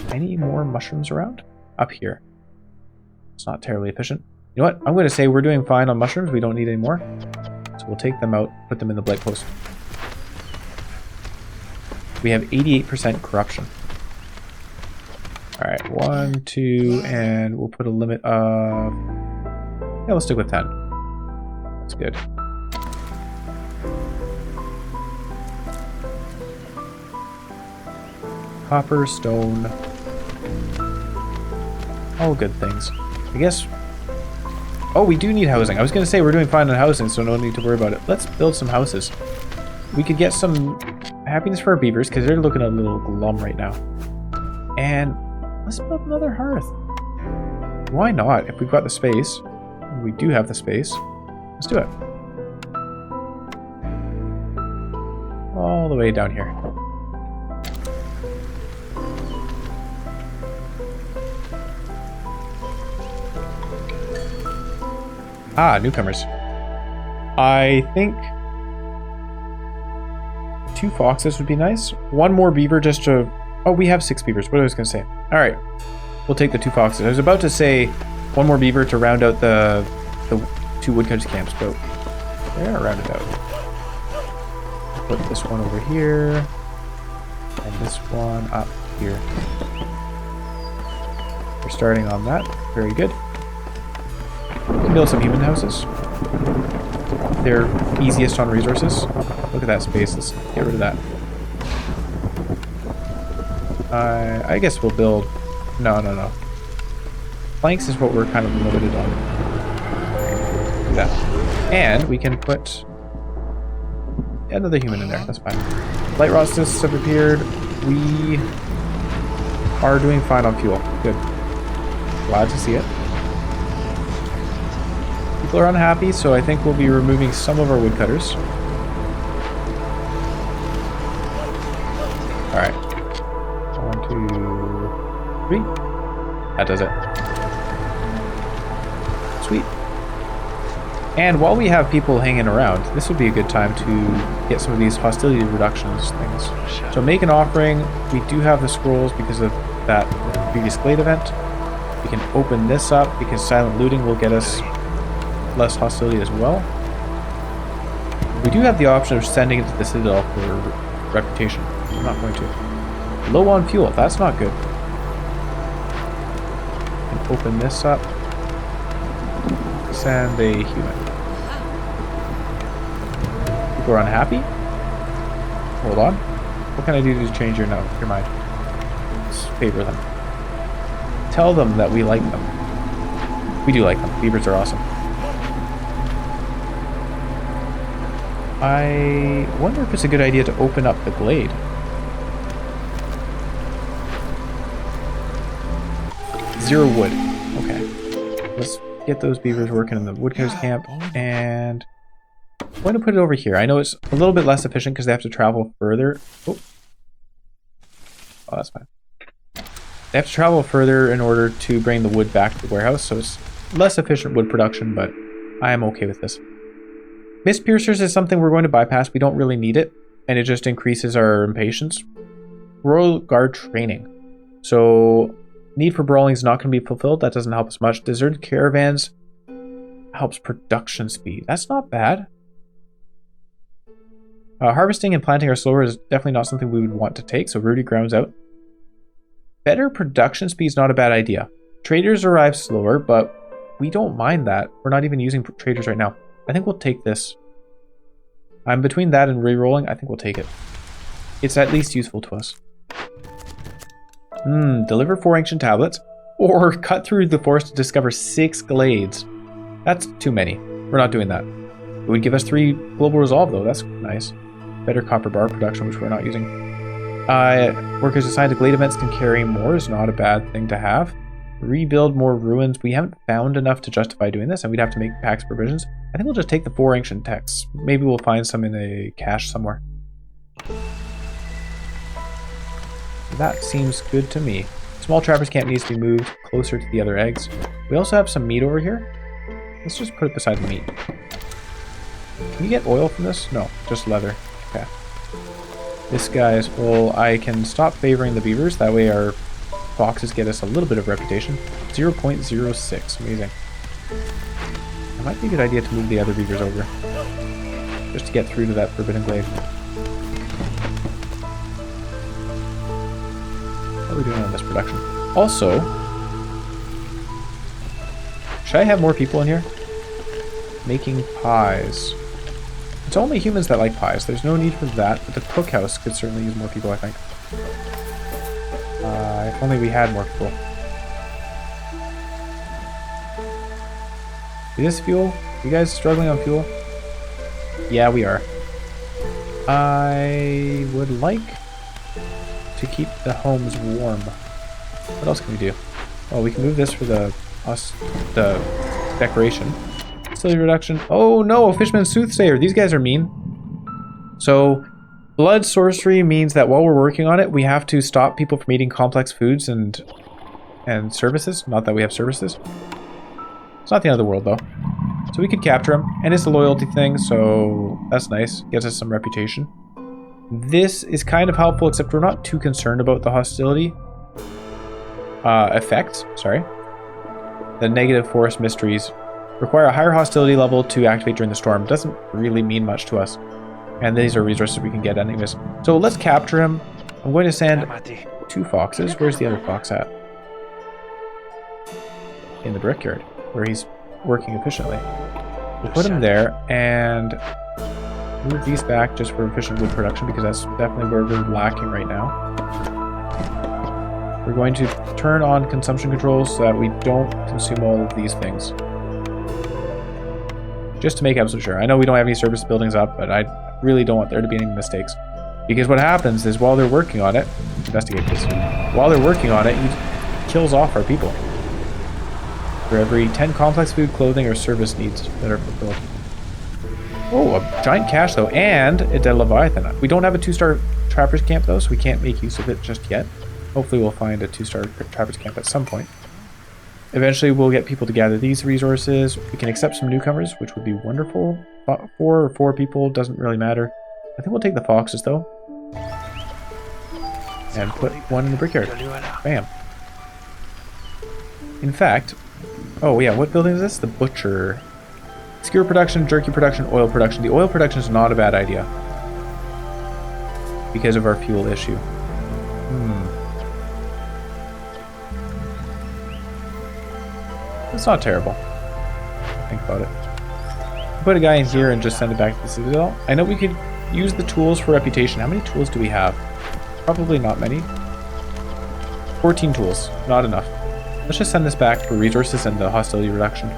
I need more mushrooms around. Up here. It's not terribly efficient. You know what? I'm going to say we're doing fine on mushrooms. We don't need any more. So we'll take them out, put them in the blight post. We have 88% corruption. Alright, 1, 2, and we'll put a limit of... Yeah, we'll stick with 10. That's good. Copper, stone... All good things. I guess... Oh, we do need housing. I was going to say we're doing fine on housing, so no need to worry about it. Let's build some houses. We could get some happiness for our beavers, because they're looking a little glum right now. And let's build another hearth. Why not? If we've got the space. We do have the space. Let's do it. All the way down here. Ah, newcomers. I think 2 foxes would be nice. 1 more beaver just to... Oh, we have 6 beavers. What was I going to say? Alright. We'll take the 2 foxes. I was about to say one more beaver to round out the 2 woodcutters camps, but they are rounded out. Put this one over here, and this one up here. We're starting on that. Very good. We can build some human houses. They're easiest on resources. Look at that space. Let's get rid of that. I guess we'll build... No. Planks is what we're kind of limited on. Do that. And we can put another human in there. That's fine. Light rod discs have appeared. We are doing fine on fuel. Good. Glad to see it. People are unhappy, so I think we'll be removing some of our woodcutters. Alright. 1, 2, 3. That does it. Sweet. And while we have people hanging around, this would be a good time to get some of these hostility reductions things. So make an offering. We do have the scrolls because of that previous glade event. We can open this up because silent looting will get us less hostility as well. We do have the option of sending it to the Citadel for reputation. I'm not going to. Low on fuel. That's not good. We can open this up. Send a human. People are unhappy? Hold on. What can I do to change your mind? Let's favor them. Tell them that we like them. We do like them. Beavers are awesome. I wonder if it's a good idea to open up the glade. Zero wood. Okay. Let's get those beavers working in the woodcutter's camp, and I'm going to put it over here. I know it's a little bit less efficient because they have to travel further. Oh, that's fine. They have to travel further in order to bring the wood back to the warehouse, so it's less efficient wood production, but I am okay with this. Mist piercers is something we're going to bypass. We don't really need it, and it just increases our impatience. Royal Guard training. So need for brawling is not going to be fulfilled. That doesn't help us much. Deserted caravans helps production speed. That's not bad. Harvesting and planting are slower is definitely not something we would want to take, so Rudy grounds out. Better production speed is not a bad idea. Traders arrive slower, but we don't mind that. We're not even using traders right now. I think we'll take this. I'm between that and re-rolling. I think we'll take it. It's at least useful to us. Deliver 4 ancient tablets, or cut through the forest to discover 6 glades. That's too many. We're not doing that. It would give us 3 global resolve, though. That's nice. Better copper bar production, which we're not using. Workers assigned to glade events can carry more is not a bad thing to have. Rebuild more ruins. We haven't found enough to justify doing this, and we'd have to make tax provisions. I think we'll just take the 4 ancient texts. Maybe we'll find some in a cache somewhere. That seems good to me. Small trappers camp needs to be moved closer to the other eggs. We also have some meat over here. Let's just put it beside the meat. Can you get oil from this? No, just leather. Okay. This guy is full. I can stop favoring the beavers. That way our foxes get us a little bit of reputation. 0.06. Amazing. It might be a good idea to move the other beavers over. Just to get through to that forbidden glade. How are we doing on this production? Also, should I have more people in here? Making pies. It's only humans that like pies. There's no need for that, but the cookhouse could certainly use more people, I think. If only we had more people. Is this fuel? You guys struggling on fuel? Yeah, we are. I would like to keep the homes warm. What else can we do? Oh, we can move this for the decoration. Facility reduction. Oh no, a Fishman Soothsayer. These guys are mean. So, blood sorcery means that while we're working on it, we have to stop people from eating complex foods and services. Not that we have services. It's not the end of the world though. So we could capture him, and it's a loyalty thing, so that's nice. Gives us some reputation. This is kind of helpful, except we're not too concerned about the hostility effects. Sorry. The negative forest mysteries require a higher hostility level to activate during the storm. Doesn't really mean much to us. And these are resources we can get anyways. So let's capture him. I'm going to send 2 foxes. Where's the other fox at? In the brickyard, where he's working efficiently. We'll put him there and move these back just for efficient wood production, because that's definitely where we're lacking right now. We're going to turn on consumption controls so that we don't consume all of these things. Just to make absolutely sure. I know we don't have any service buildings up, but I really don't want there to be any mistakes. Because what happens is while they're working on it, investigate this. While they're working on it, he kills off our people. For every 10 complex food, clothing, or service needs that are fulfilled. Oh, a giant cache though, and a dead Leviathan. We don't have a 2-star trappers camp though, so we can't make use of it just yet. Hopefully we'll find a 2-star trappers camp at some point. Eventually we'll get people to gather these resources. We can accept some newcomers, which would be wonderful. 4 people, doesn't really matter. I think we'll take the foxes though. And put one in the brickyard. Bam. In fact, oh yeah, what building is this? The butcher. Skewer production, jerky production, oil production. The oil production is not a bad idea. Because of our fuel issue. It's not terrible. Think about it. Put a guy in here and just send it back to the Citadel. I know we could use the tools for reputation. How many tools do we have? Probably not many. 14 tools. Not enough. Let's just send this back for resources and the hostility reduction.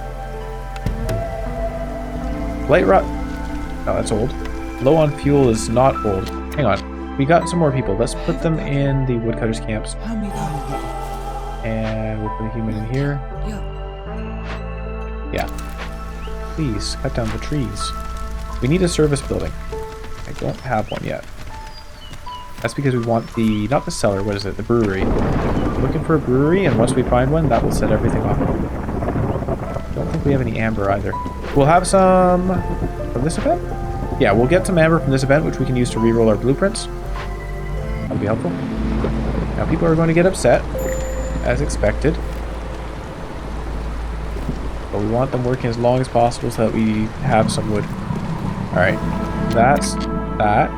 Light rot. No, that's old. Low on fuel is not old. Hang on. We got some more people. Let's put them in the woodcutters camps. And we'll put a human in here. Yeah. Please, cut down the trees. We need a service building. I don't have one yet. That's because we want the, not the cellar, what is it? The brewery. We're looking for a brewery, and once we find one, that will set everything off. Don't think we have any amber either. We'll have some from this event? Yeah, we'll get some amber from this event, which we can use to reroll our blueprints. That'll be helpful. Now people are going to get upset, as expected. But we want them working as long as possible so that we have some wood. Alright, that's that.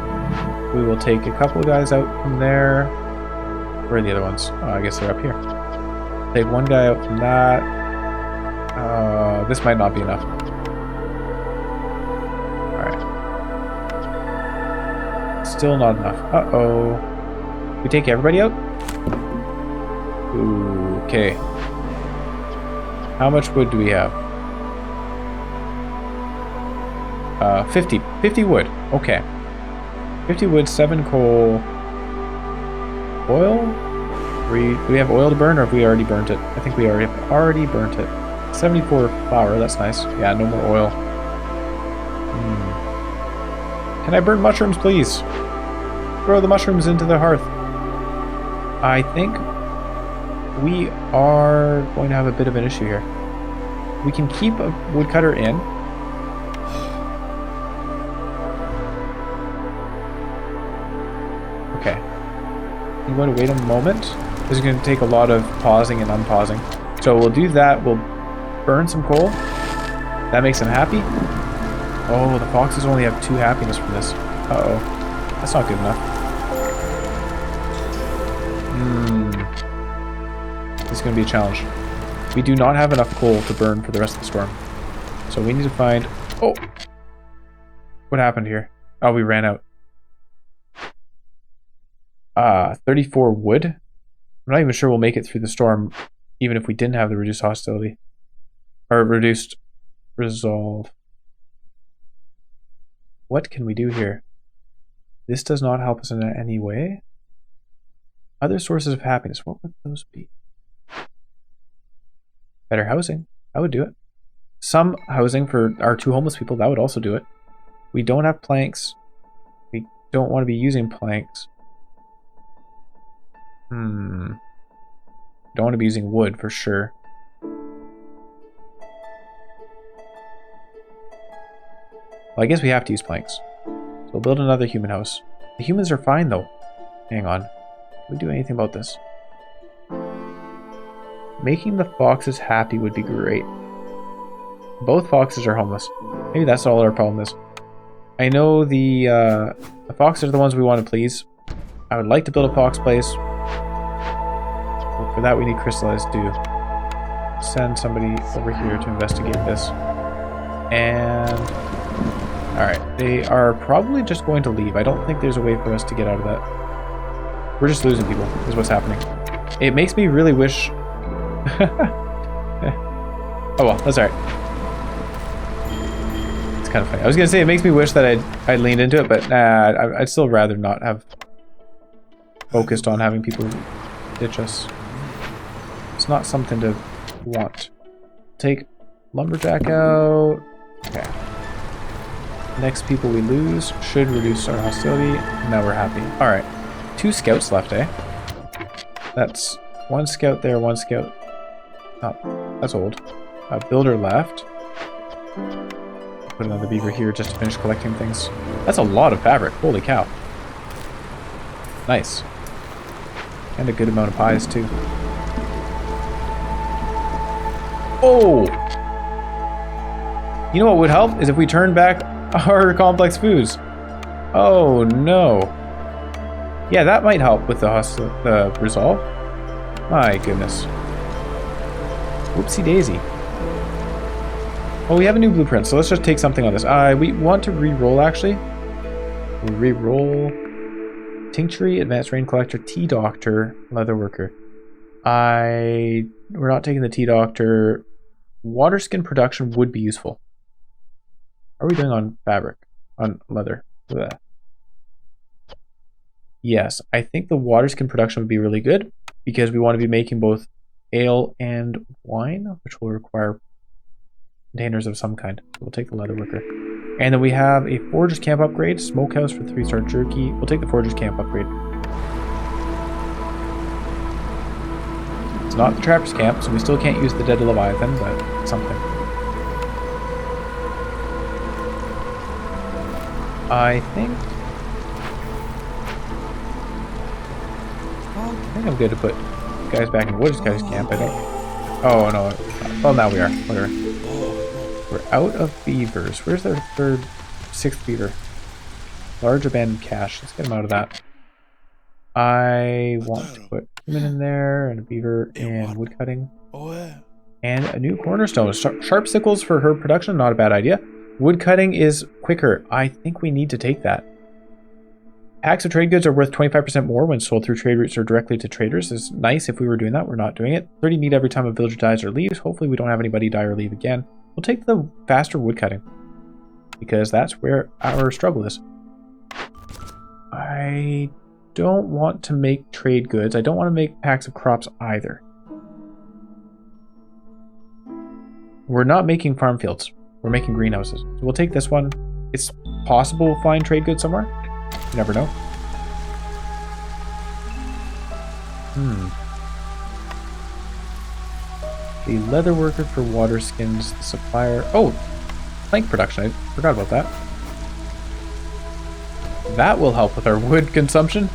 We will take a couple of guys out from there. Where are the other ones? Oh, I guess they're up here. Take one guy out from that. This might not be enough. Alright. Still not enough. Uh-oh. We take everybody out? Okay. How much wood do we have? 50. 50 wood. Okay. 50 wood, 7 coal. Oil? Do we have oil to burn, or have we already burnt it? I think we already burnt it. 74 flour, that's nice. Yeah, no more oil. Can I burn mushrooms, please? Throw the mushrooms into the hearth. I think we are going to have a bit of an issue here. We can keep a woodcutter in. Okay. I'm going to wait a moment. This is going to take a lot of pausing and unpausing. So we'll do that. We'll burn some coal. That makes them happy. Oh, the foxes only have 2 happiness from this. Uh-oh. That's not good enough. This is going to be a challenge. We do not have enough coal to burn for the rest of the storm. So we need to find... Oh! What happened here? Oh, we ran out. 34 wood. I'm not even sure we'll make it through the storm, even if we didn't have the reduced hostility. Or reduced resolve. What can we do here? This does not help us in any way. Other sources of happiness. What would those be? Better housing. I would do it. Some housing for our 2 homeless people. That would also do it. We don't have planks. We don't want to be using planks. Don't want to be using wood for sure. Well, I guess we have to use planks. So we'll build another human house. The humans are fine though. Hang on. Can we do anything about this? Making the foxes happy would be great. Both foxes are homeless. Maybe that's all our problem is. I know the foxes are the ones we want to please. I would like to build a fox place. But for that we need crystallized dew. Send somebody over here to investigate this. And... alright, they are probably just going to leave. I don't think there's a way for us to get out of that. We're just losing people, is what's happening. It makes me really wish... oh well, that's alright. It's kind of funny. I was gonna say it makes me wish that I'd leaned into it, but nah, I'd still rather not have focused on having people ditch us. It's not something to want. Take lumberjack out. Okay. Next people we lose should reduce our hostility. Now we're happy. All right, 2 scouts left, eh? That's 1 scout there, 1 scout. Oh, that's old. A builder left. Put another beaver here just to finish collecting things. That's a lot of fabric. Holy cow. Nice. And a good amount of pies, too. Oh! You know what would help? Is if we turn back our complex foods. Oh, no. Yeah, that might help with the resolve. My goodness. Whoopsie daisy. Oh, we have a new blueprint, so let's just take something on this. We want to re-roll, actually. Re-roll. Tinctury, Advanced Rain Collector, Tea Doctor, Leather Worker. We're not taking the Tea Doctor. Water skin production would be useful. How are we doing on fabric? On leather? Blech. Yes, I think the water skin production would be really good because we want to be making both ale and wine, which will require containers of some kind. So we'll take the leather worker. And then we have a Forger's Camp upgrade, Smokehouse for 3-star jerky. We'll take the Forger's Camp upgrade. It's not the Trapper's Camp, so we still can't use the Dead Leviathan, but something. I think I'm good to put guys back in Wood's guys' camp. I don't. Oh no. Well, now we are. Whatever. We're out of beavers. Where's their 6th beaver? Large abandoned cache. Let's get them out of that. I want to put human in there and a beaver and woodcutting. And a new cornerstone. Sharp sickles for herb production. Not a bad idea. Woodcutting is quicker. I think we need to take that. Packs of trade goods are worth 25% more when sold through trade routes or directly to traders. It's nice if we were doing that. We're not doing it. 30 meat every time a villager dies or leaves. Hopefully we don't have anybody die or leave again. We'll take the faster woodcutting because that's where our struggle is. I don't want to make trade goods. I don't want to make packs of crops either. We're not making farm fields. We're making greenhouses. So we'll take this one. It's possible we'll find trade goods somewhere. You never know. The leather worker for water skins, the supplier. Oh, plank production. I forgot about that. That will help with our wood consumption.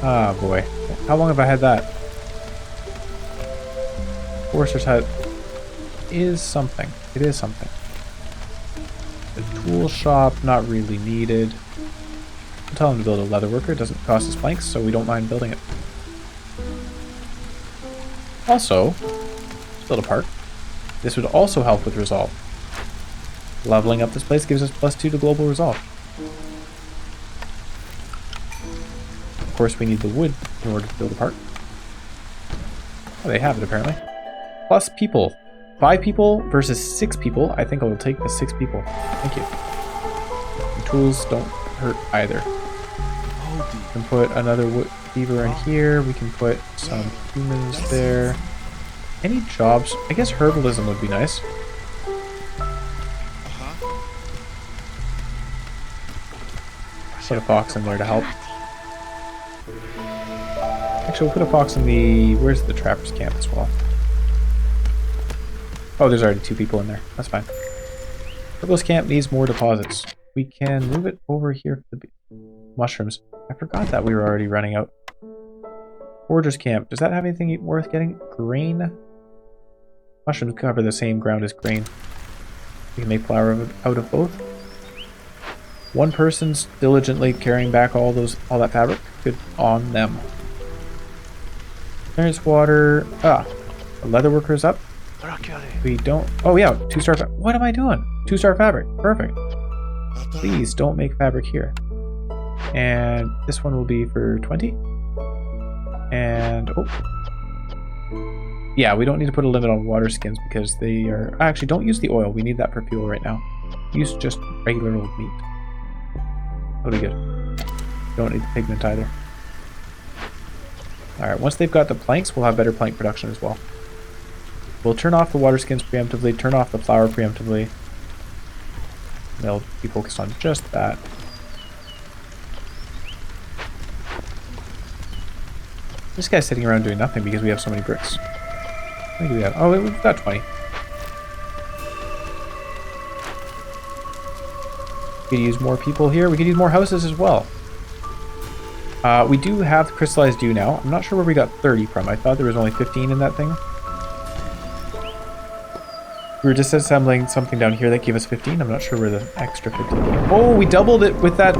Ah, boy. How long have I had that? Forester's hut is something. It is something. The tool shop, not really needed. I'll tell him to build a leather worker. It doesn't cost us planks, so we don't mind building it. Also, let's build a park. This would also help with resolve. Leveling up this place gives us +2 to global resolve. Of course, we need the wood in order to build a park. Oh, they have it apparently. Plus people. 5 people versus 6 people. I think I will take the 6 people. Thank you. The tools don't hurt either. We can put another beaver in here. We can put some humans there. Any jobs? I guess herbalism would be nice. Put a fox in there to help. Actually, we'll put a fox in the... Where's the Trapper's Camp as well? Oh, there's already 2 people in there. That's fine. Herbalist Camp needs more deposits. We can move it over here for the mushrooms. I forgot that we were already running out. Forger's Camp. Does that have anything worth getting? Grain? Mushrooms cover the same ground as grain. We can make flour out of both. One person's diligently carrying back all that fabric. Good on them. Clearance water. The leather worker's up. We don't. Oh yeah, 2-star. What am I doing? 2-star fabric. Perfect. Please don't make fabric here. And this one will be for 20. And yeah, we don't need to put a limit on water skins because they are... Actually, don't use the oil. We need that for fuel right now. Use just regular old meat. That'll be good. Don't need the pigment either. Alright, once they've got the planks, we'll have better plank production as well. We'll turn off the water skins preemptively, turn off the flour preemptively. They'll be focused on just that. This guy's sitting around doing nothing because we have so many bricks. I think we have... Oh, we've got 20. We could use more people here. We could use more houses as well. We do have the crystallized dew now. I'm not sure where we got 30 from. I thought there was only 15 in that thing. We were disassembling something down here that gave us 15. I'm not sure where the extra 15 came. Oh, we doubled it with that,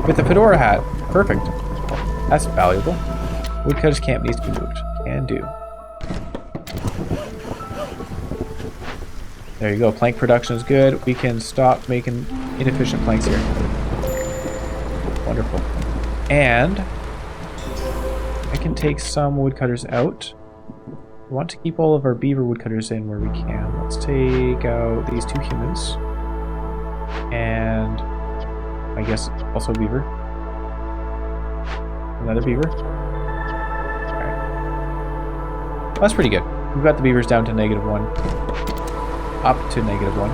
with the fedora hat. Perfect. That's valuable. Woodcutter's camp needs to be moved. Can do. There you go. Plank production is good. We can stop making inefficient planks here. Wonderful. And I can take some woodcutters out. We want to keep all of our beaver woodcutters in where we can. Let's take out these 2 humans. And I guess also beaver. Another beaver. Alright. That's pretty good. We've got the beavers down to -1. Up to -1.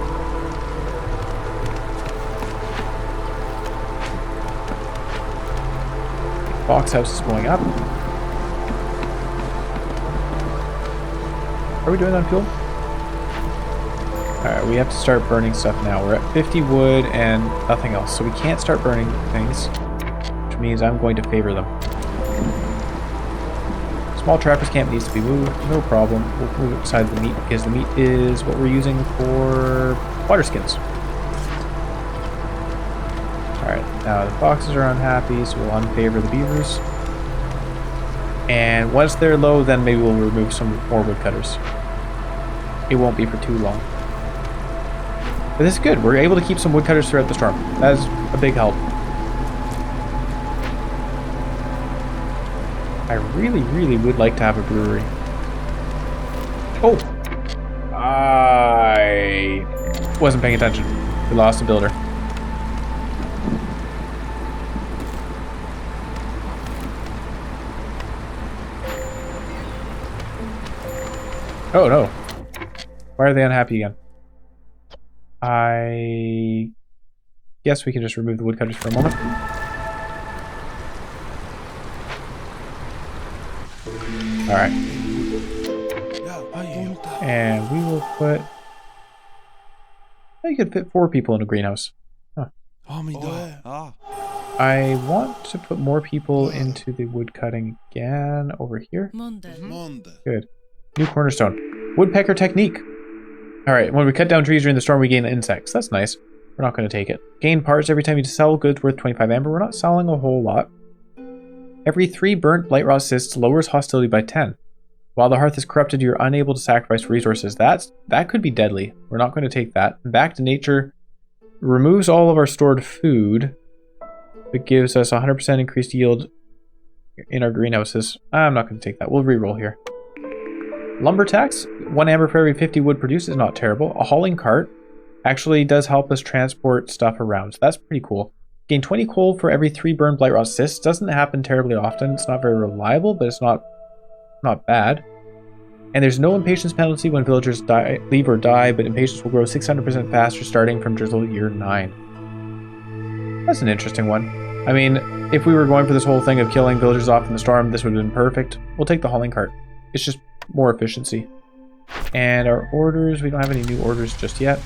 Box house is going up. Are we doing on fuel? Alright, we have to start burning stuff now. We're at 50 wood and nothing else. So we can't start burning things, which means I'm going to favor them. Small trapper's camp needs to be moved. No problem. We'll move it beside the meat because the meat is what we're using for water skins. Alright, now the foxes are unhappy, so we'll unfavor the beavers. And once they're low, then maybe we'll remove some more woodcutters. It won't be for too long. But this is good. We're able to keep some woodcutters throughout the storm. That is a big help. I really, really would like to have a brewery. Oh! I wasn't paying attention. We lost a builder. Oh no. Why are they unhappy again? I guess we can just remove the woodcutters for a moment. Alright. And we will put... You could fit 4 people in a greenhouse. Huh. I want to put more people into the woodcutting again over here. Good. New cornerstone. Woodpecker technique. Alright, when we cut down trees during the storm, we gain insects. That's nice. We're not going to take it. Gain parts every time you sell goods worth 25 amber. We're not selling a whole lot. Every 3 burnt blight rot cysts lowers hostility by 10. While the hearth is corrupted, you're unable to sacrifice resources. That could be deadly. We're not going to take that. Back to nature removes all of our stored food. It gives us 100% increased yield in our greenhouses. I'm not going to take that. We'll reroll here. Lumber tax, 1 amber for every 50 wood produced is not terrible. A hauling cart actually does help us transport stuff around, so that's pretty cool. Gain 20 coal for every 3 burned blight rot cysts. Doesn't happen terribly often. It's not very reliable, but it's not bad. And there's no impatience penalty when villagers leave or die, but impatience will grow 600% faster starting from drizzle year 9. That's an interesting one. I mean, if we were going for this whole thing of killing villagers off in the storm, this would have been perfect. We'll take the hauling cart. It's just more efficiency. And our orders, we don't have any new orders just yet.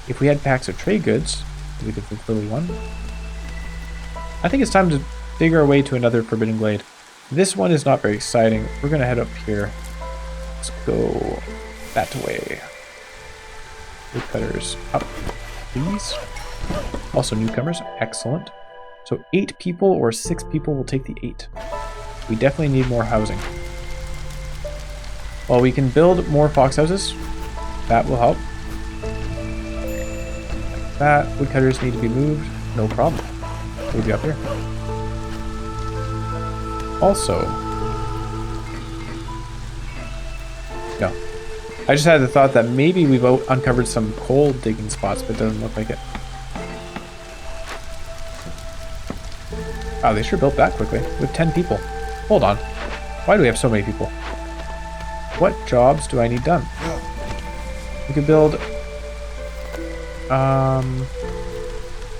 If we had packs of trade goods, we could fulfill one. I think it's time to dig our way to another Forbidden Glade. This one is not very exciting. We're going to head up here. Let's go that way. Woodcutters up, please. Also newcomers, excellent. So 8 people or 6 people will take the 8. We definitely need more housing. Well, we can build more fox houses. That will help. Like that. Woodcutters need to be moved. No problem. We'll be up here. Also, no. I just had the thought that maybe we've uncovered some coal digging spots, but it doesn't look like it. Oh, they sure built that quickly. With 10 people. Hold on. Why do we have so many people? What jobs do I need done? We could build...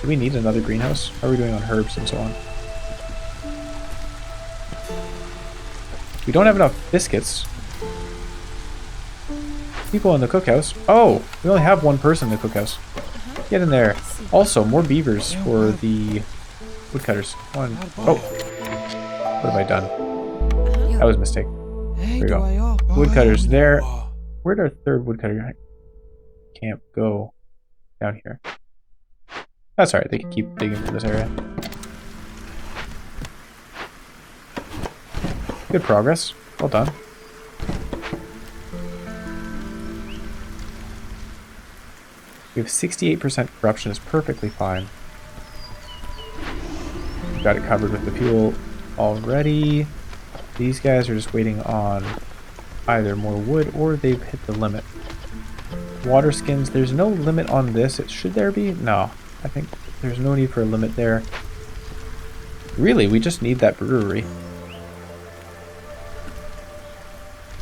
Do we need another greenhouse? How are we doing on herbs and so on? We don't have enough biscuits. People in the cookhouse. Oh, we only have one person in the cookhouse. Get in there. Also, more beavers for the woodcutters. One. Oh. What have I done? That was a mistake. There we go. Woodcutters there. Where'd our third woodcutter camp go? Down here. That's alright, they can keep digging for this area. Good progress. Well done. We have 68% corruption, is perfectly fine. We've got it covered with the fuel already. These guys are just waiting on either more wood or they've hit the limit. Water skins, there's no limit on this. Should there be? No. I think there's no need for a limit there. Really, we just need that brewery.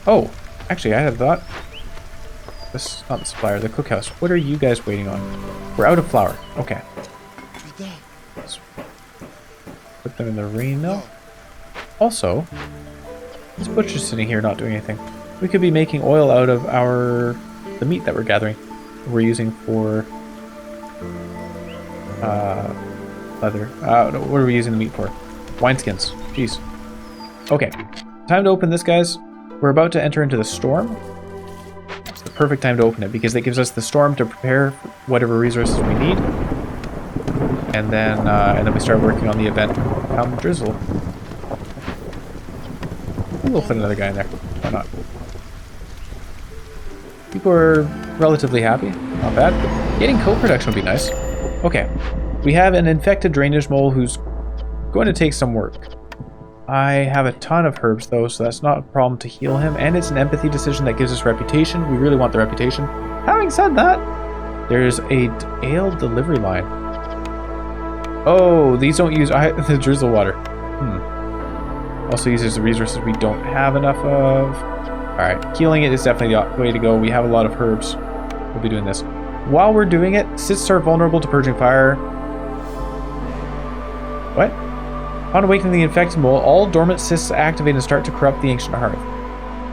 Oh, actually, I had a thought. This is not the supplier, the cookhouse. What are you guys waiting on? We're out of flour. Okay. Let's put them in the rain mill. Also, this butcher's sitting here not doing anything. We could be making oil out of the meat that we're gathering. We're using for leather. No, what are we using the meat for? Wineskins. Jeez. Okay. Time to open this, guys. We're about to enter into the storm. It's the perfect time to open it because it gives us the storm to prepare whatever resources we need. And then we start working on the event. Drizzle. We'll put another guy in there. Why not? People are relatively happy. Not bad. But getting co-production would be nice. Okay. We have an infected drainage mole who's going to take some work. I have a ton of herbs though, so that's not a problem to heal him. And it's an empathy decision that gives us reputation. We really want the reputation. Having said that, there's a ale delivery line. Oh, these don't use the drizzle water. Also uses the resources we don't have enough of. Alright, healing it is definitely the way to go. We have a lot of herbs. We'll be doing this. While we're doing it, cysts are vulnerable to purging fire. What? On awakening the infected mole, all dormant cysts activate and start to corrupt the ancient hearth.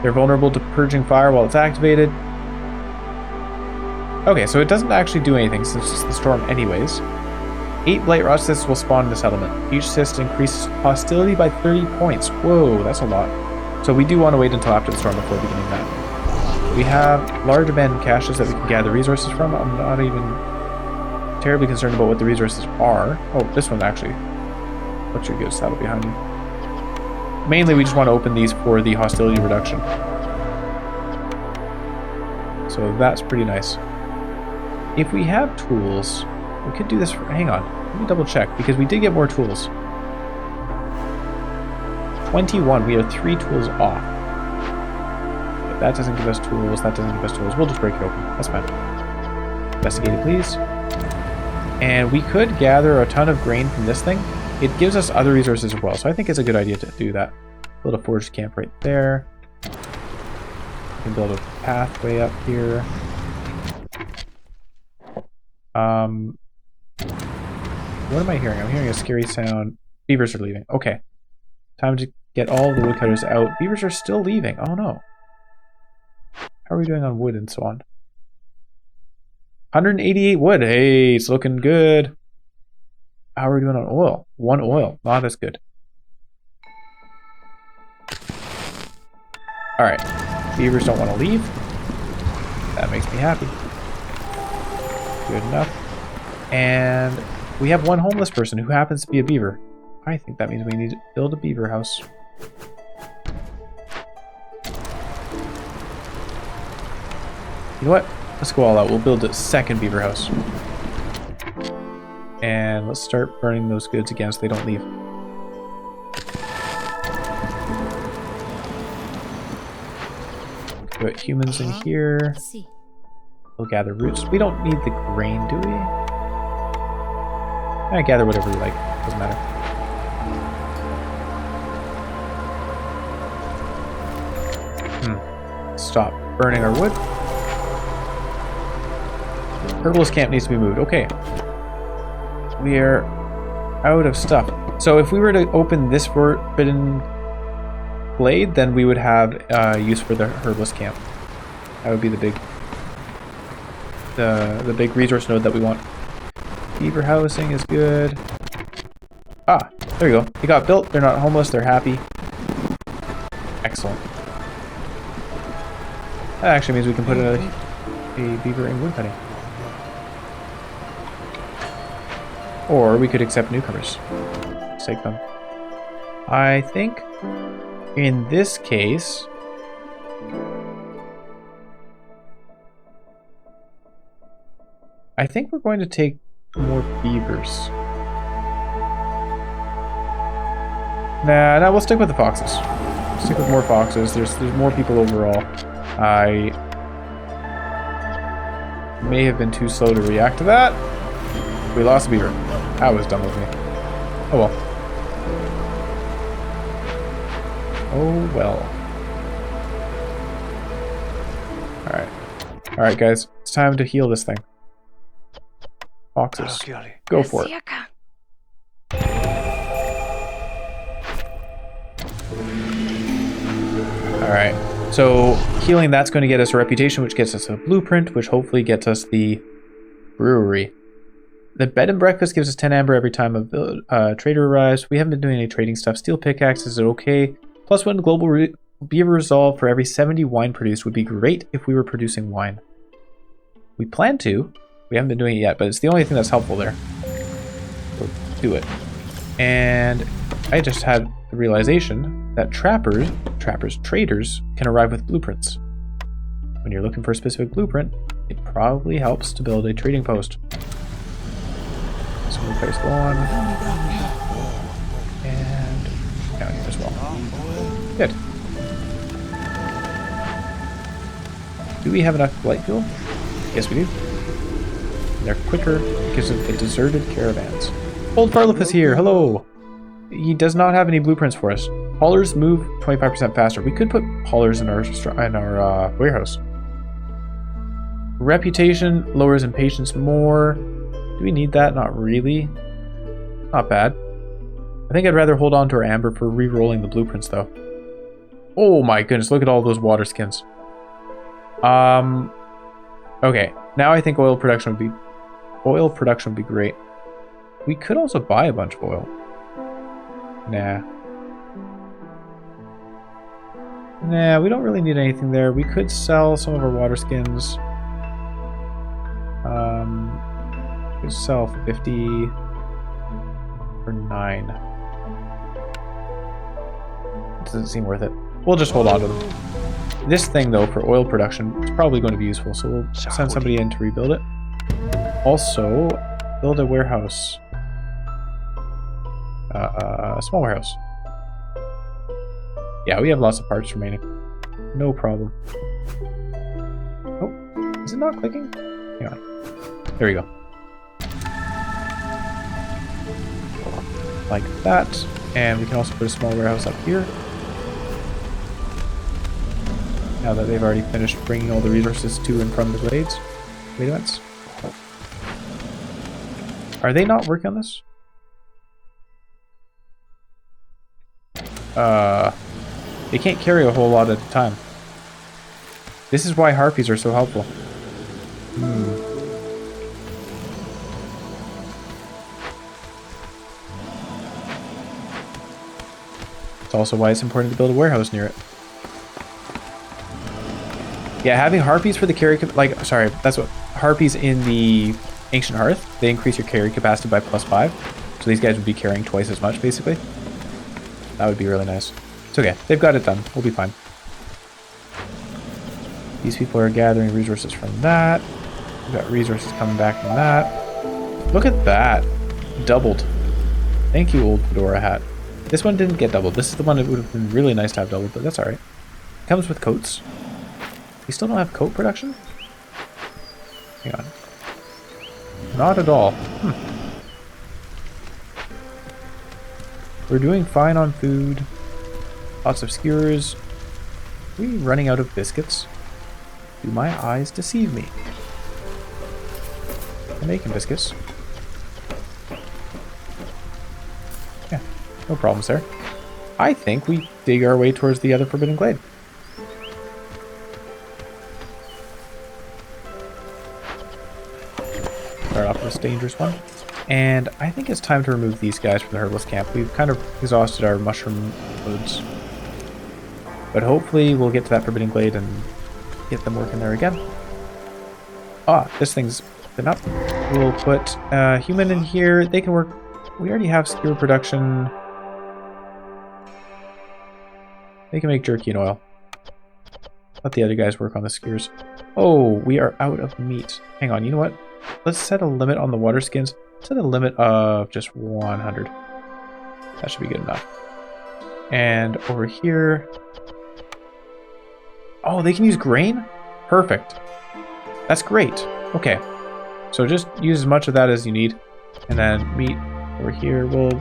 They're vulnerable to purging fire while it's activated. Okay, so it doesn't actually do anything since it's the storm anyways. 8 blight rot cysts will spawn in the settlement. Each cyst increases hostility by 30 points. Whoa, that's a lot. So we do want to wait until after the storm before beginning that. We have large abandoned caches that we can gather resources from. I'm not even terribly concerned about what the resources are. Oh, this one actually. Butcher gives saddle behind me. Mainly we just want to open these for the hostility reduction. So that's pretty nice. If we have tools, we could do this for... Hang on. Let me double check, because we did get more tools. 21. We are 3 tools off. But that doesn't give us tools. That doesn't give us tools. We'll just break it open. That's fine. Investigate it, please. And we could gather a ton of grain from this thing. It gives us other resources as well, so I think it's a good idea to do that. Build a forged camp right there. We can build a pathway up here. What am I hearing? I'm hearing a scary sound. Beavers are leaving. Okay. Time to get all the woodcutters out. Beavers are still leaving. Oh no. How are we doing on wood and so on? 188 wood. Hey, it's looking good. How are we doing on oil? 1 oil. Not as good. Alright. Beavers don't want to leave. That makes me happy. Good enough. And we have one homeless person who happens to be a beaver. I think that means we need to build a beaver house. You know what? Let's go all out. We'll build a second beaver house. And let's start burning those goods again so they don't leave. Put humans in here. We'll gather roots. We don't need the grain, do we? I gather whatever we like. Doesn't matter. Stop burning our wood. Herbalist camp needs to be moved. Okay. We are out of stuff. So if we were to open this forbidden glade, then we would have use for the herbalist camp. That would be the big resource node that we want. Beaver housing is good. Ah, there you go. They got built. They're not homeless. They're happy. Excellent. That actually means we can put a beaver in woodcutting. Or we could accept newcomers. Let's take them. I think in this case, I think we're going to take more beavers. Nah, we'll stick with the foxes. Stick with more foxes. There's more people overall. I may have been too slow to react to that. We lost a beaver. That was dumb of me. Oh well. Oh well. Alright. Alright guys, it's time to heal this thing. Foxes. Go for it. Alright. So healing, that's going to get us a reputation, which gets us a blueprint, which hopefully gets us the brewery. The bed and breakfast gives us 10 amber every time a trader arrives. We haven't been doing any trading stuff. Steel pickaxes are okay. Plus one global beaver resolve for every 70 wine produced would be great if we were producing wine. We plan to. We haven't been doing it yet, but it's the only thing that's helpful there. So do it. And I just had the realization that traders can arrive with blueprints. When you're looking for a specific blueprint, it probably helps to build a trading post. So we'll place one. And down here as well. Good. Do we have enough light fuel? Yes, we do. And they're quicker because of the deserted caravans. Old Farlip is here. Hello. He does not have any blueprints for us. Haulers move 25% faster. We could put haulers in our warehouse. Reputation lowers impatience more. Do we need that? Not really. Not bad. I think I'd rather hold on to our amber for re-rolling the blueprints though. Oh my goodness, look at all those water skins. Okay, now I think oil production would be great. We could also buy a bunch of oil. Nah, we don't really need anything there. We could sell some of our water skins. We could sell 50 for 9. Doesn't seem worth it. We'll just hold on to them. This thing, though, for oil production, is probably going to be useful, so we'll send somebody in to rebuild it. Also, build a warehouse. A small warehouse. Yeah, we have lots of parts remaining. No problem. Oh, is it not clicking? Hang on. There we go. Like that. And we can also put a small warehouse up here. Now that they've already finished bringing all the resources to and from the glades. Wait a minute. Are they not working on this? They can't carry a whole lot at a time. This is why harpies are so helpful. It's also why it's important to build a warehouse near it. Yeah, having harpies for the carry, like, sorry, that's what, harpies in the Ancient Hearth, they increase your carry capacity by +5. So these guys would be carrying twice as much, basically. That would be really nice. It's okay, they've got it done. We'll be fine. These people are gathering resources from that. We've got resources coming back from that. Look at that. Doubled. Thank you, old fedora hat. This one didn't get doubled. This is the one that would have been really nice to have doubled, but that's alright. Comes with coats. We still don't have coat production? Hang on. Not at all. We're doing fine on food. Lots of skewers. Are we running out of biscuits? Do my eyes deceive me? I'm making biscuits. Yeah, no problems there. I think we dig our way towards the other Forbidden Glade. Start off with this dangerous one. And I think it's time to remove these guys from the herbalist camp. We've kind of exhausted our mushroom loads. But hopefully we'll get to that Forbidden Glade and get them working there again. Ah, this thing's been up. We'll put human in here. They can work. We already have skewer production. They can make jerky and oil. Let the other guys work on the skewers. Oh, we are out of meat. Hang on, you know what? Let's set a limit on the water skins. Set a limit of just 100. That should be good enough. And over here... Oh, they can use grain? Perfect. That's great. Okay. So just use as much of that as you need. And then meat over here. We'll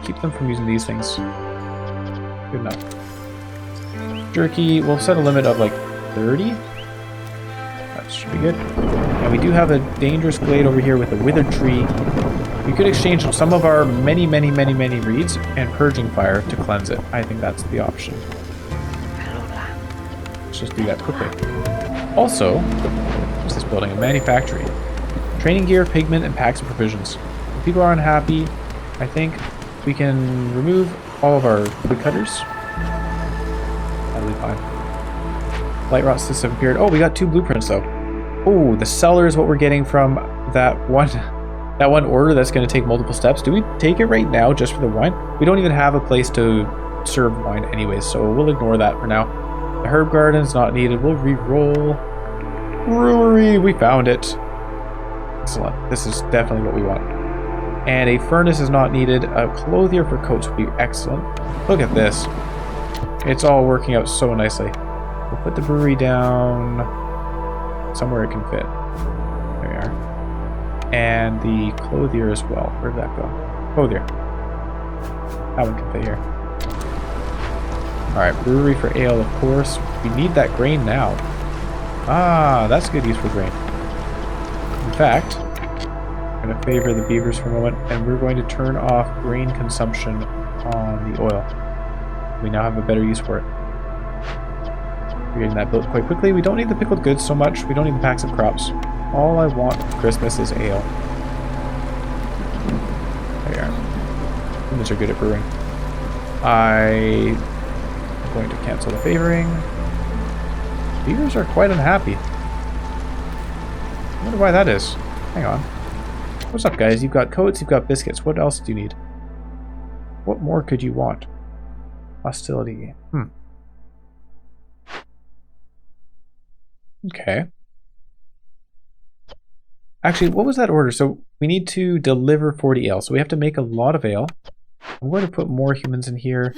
keep them from using these things. Good enough. Jerky, we'll set a limit of like 30. That should be good. And we do have a dangerous glade over here with a withered tree. We could exchange some of our many reeds and purging fire to cleanse it. I think that's the option. Let's just do that quickly. Also, what's this building? A manufactory. Training gear, pigment, and packs of provisions. If people are unhappy, I think we can remove all of our wood cutters. That'll be fine. Light rot system appeared. Oh, we got 2 blueprints though. Oh, the cellar is what we're getting from that one order that's going to take multiple steps. Do we take it right now just for the wine? We don't even have a place to serve wine anyways, so we'll ignore that for now. The herb garden's not needed. We'll re-roll. Brewery, we found it. Excellent. This is definitely what we want. And a furnace is not needed. A clothier for coats would be excellent. Look at this. It's all working out so nicely. We'll put the brewery down somewhere it can fit. There we are. And the clothier as well. Where'd that go? Clothier. That one can fit here. Alright, brewery for ale, of course. We need that grain now. Ah, that's good use for grain. In fact, I'm going to favor the beavers for a moment, and we're going to turn off grain consumption on the oil. We now have a better use for it. We're getting that built quite quickly. We don't need the pickled goods so much. We don't need the packs of crops. All I want for Christmas is ale. There you are. Humans are good at brewing. I'm going to cancel the favoring. Beavers are quite unhappy. I wonder why that is. Hang on. What's up, guys? You've got coats, you've got biscuits. What else do you need? What more could you want? Hostility. Okay. Actually, what was that order? So we need to deliver 40 ale. So we have to make a lot of ale. I'm going to put more humans in here.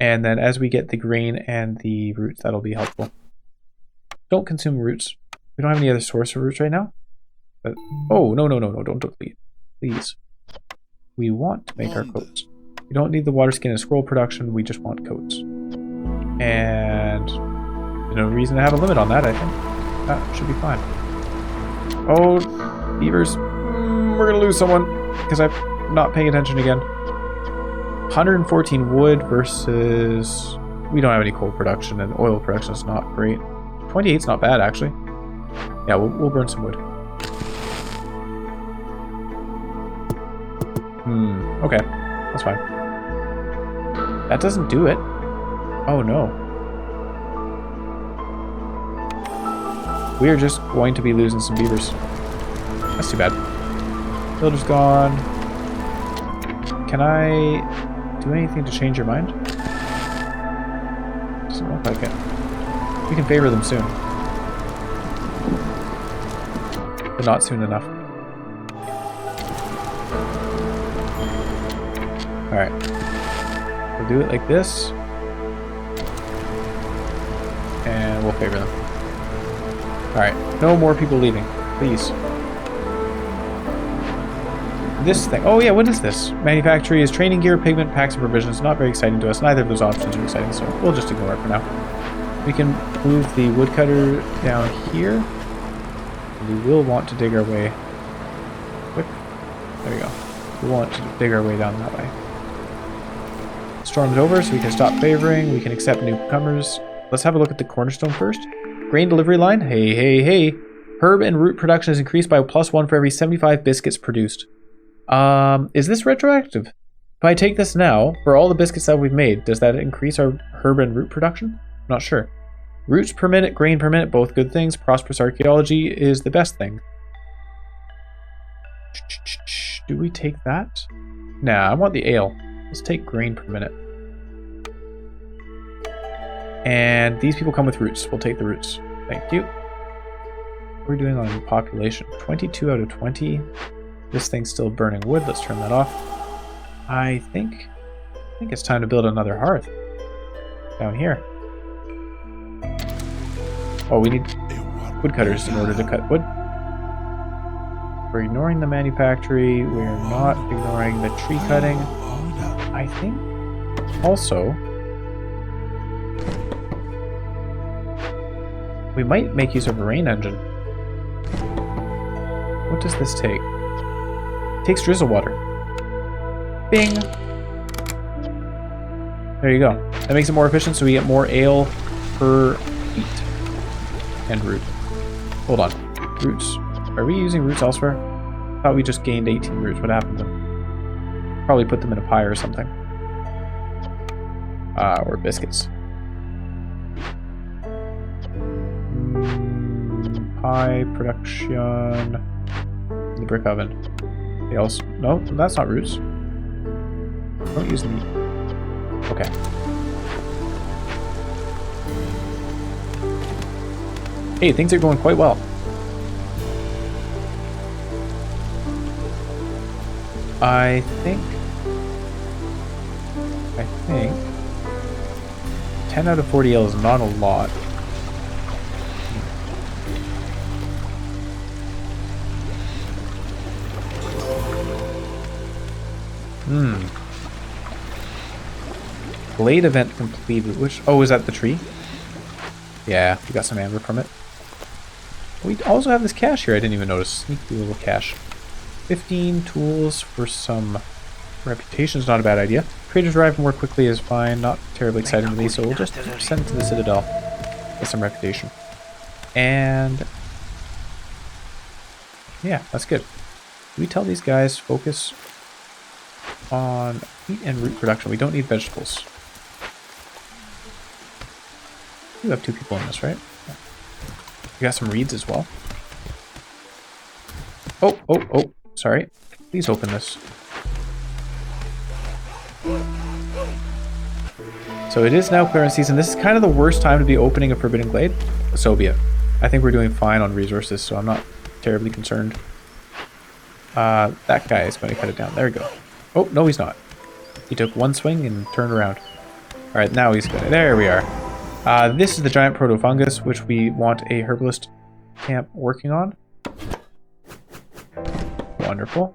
And then as we get the grain and the roots, that'll be helpful. Don't consume roots. We don't have any other source of roots right now. But oh, no, don't delete. Please. We want to make our coats. We don't need the water skin and scroll production, we just want coats. And there's no reason to have a limit on that, I think. That should be fine. Oh, beavers. We're gonna lose someone because I'm not paying attention again. 114 wood versus... We don't have any coal production, and oil production is not great. 28's not bad, actually. Yeah, we'll burn some wood. Okay. That's fine. That doesn't do it. Oh, no. We are just going to be losing some beavers. That's too bad. Builder's gone. Can I do anything to change your mind? Doesn't look like it. We can favor them soon. But not soon enough. Alright. We'll do it like this. And we'll favor them. Alright. No more people leaving. Please. This thing. Oh yeah, what is this? Manufactory is training gear, pigment, packs, and provisions. Not very exciting to us. Neither of those options are exciting, so we'll just ignore it for now. We can move the woodcutter down here. We will want to dig our way. Quick. There we go. We want to dig our way down that way. Storm's over, so we can stop favoring. We can accept newcomers. Let's have a look at the cornerstone first. Grain delivery line. Hey, hey, hey. Herb and root production is increased by +1 for every 75 biscuits produced. Is this retroactive? If I take this now, for all the biscuits that we've made, does that increase our herb and root production? Not sure. Roots per minute, grain per minute, both good things. Prosperous archaeology is the best thing. Do we take that? Nah, I want the ale. Let's take grain per minute. And these people come with roots. We'll take the roots. Thank you. What are we doing on population? 22 out of 20. This thing's still burning wood. Let's turn that off. I think it's time to build another hearth. Down here. Oh, we need woodcutters in order to cut wood. We're ignoring the manufactory. We're not ignoring the tree cutting. I think also we might make use of a rain engine. What does this take? It takes drizzle water. Bing! There you go. That makes it more efficient so we get more ale per feet. And root. Hold on. Roots. Are we using roots elsewhere? I thought we just gained 18 roots. What happened to them? Probably put them in a pie or something. Or biscuits. Pie production. The brick oven. They also. No, that's not roots. Don't use the meat. Okay. Hey, things are going quite well. I think 10 out of 40 ale is not a lot. Blade event completed. Which? Oh, is that the tree? Yeah, we got some amber from it. We also have this cache here. I didn't even notice. Sneaky little cache. 15 tools for some reputation's not a bad idea. Traders arrive more quickly is fine. Not terribly exciting to me, so we'll just send it to the Citadel. Get some reputation. And yeah, that's good. Do we tell these guys focus on meat and root production? We don't need vegetables. We have 2 people in this, right? Yeah. We got some reeds as well. Oh, sorry. Please open this. So it is now clearance season. This is kind of the worst time to be opening a Forbidden Glade. So be it. I think we're doing fine on resources, so I'm not terribly concerned. That guy is going to cut it down. There we go. Oh, no, he's not. He took one swing and turned around. Alright, now he's going to... There we are. This is the giant protofungus, which we want a herbalist camp working on. Wonderful.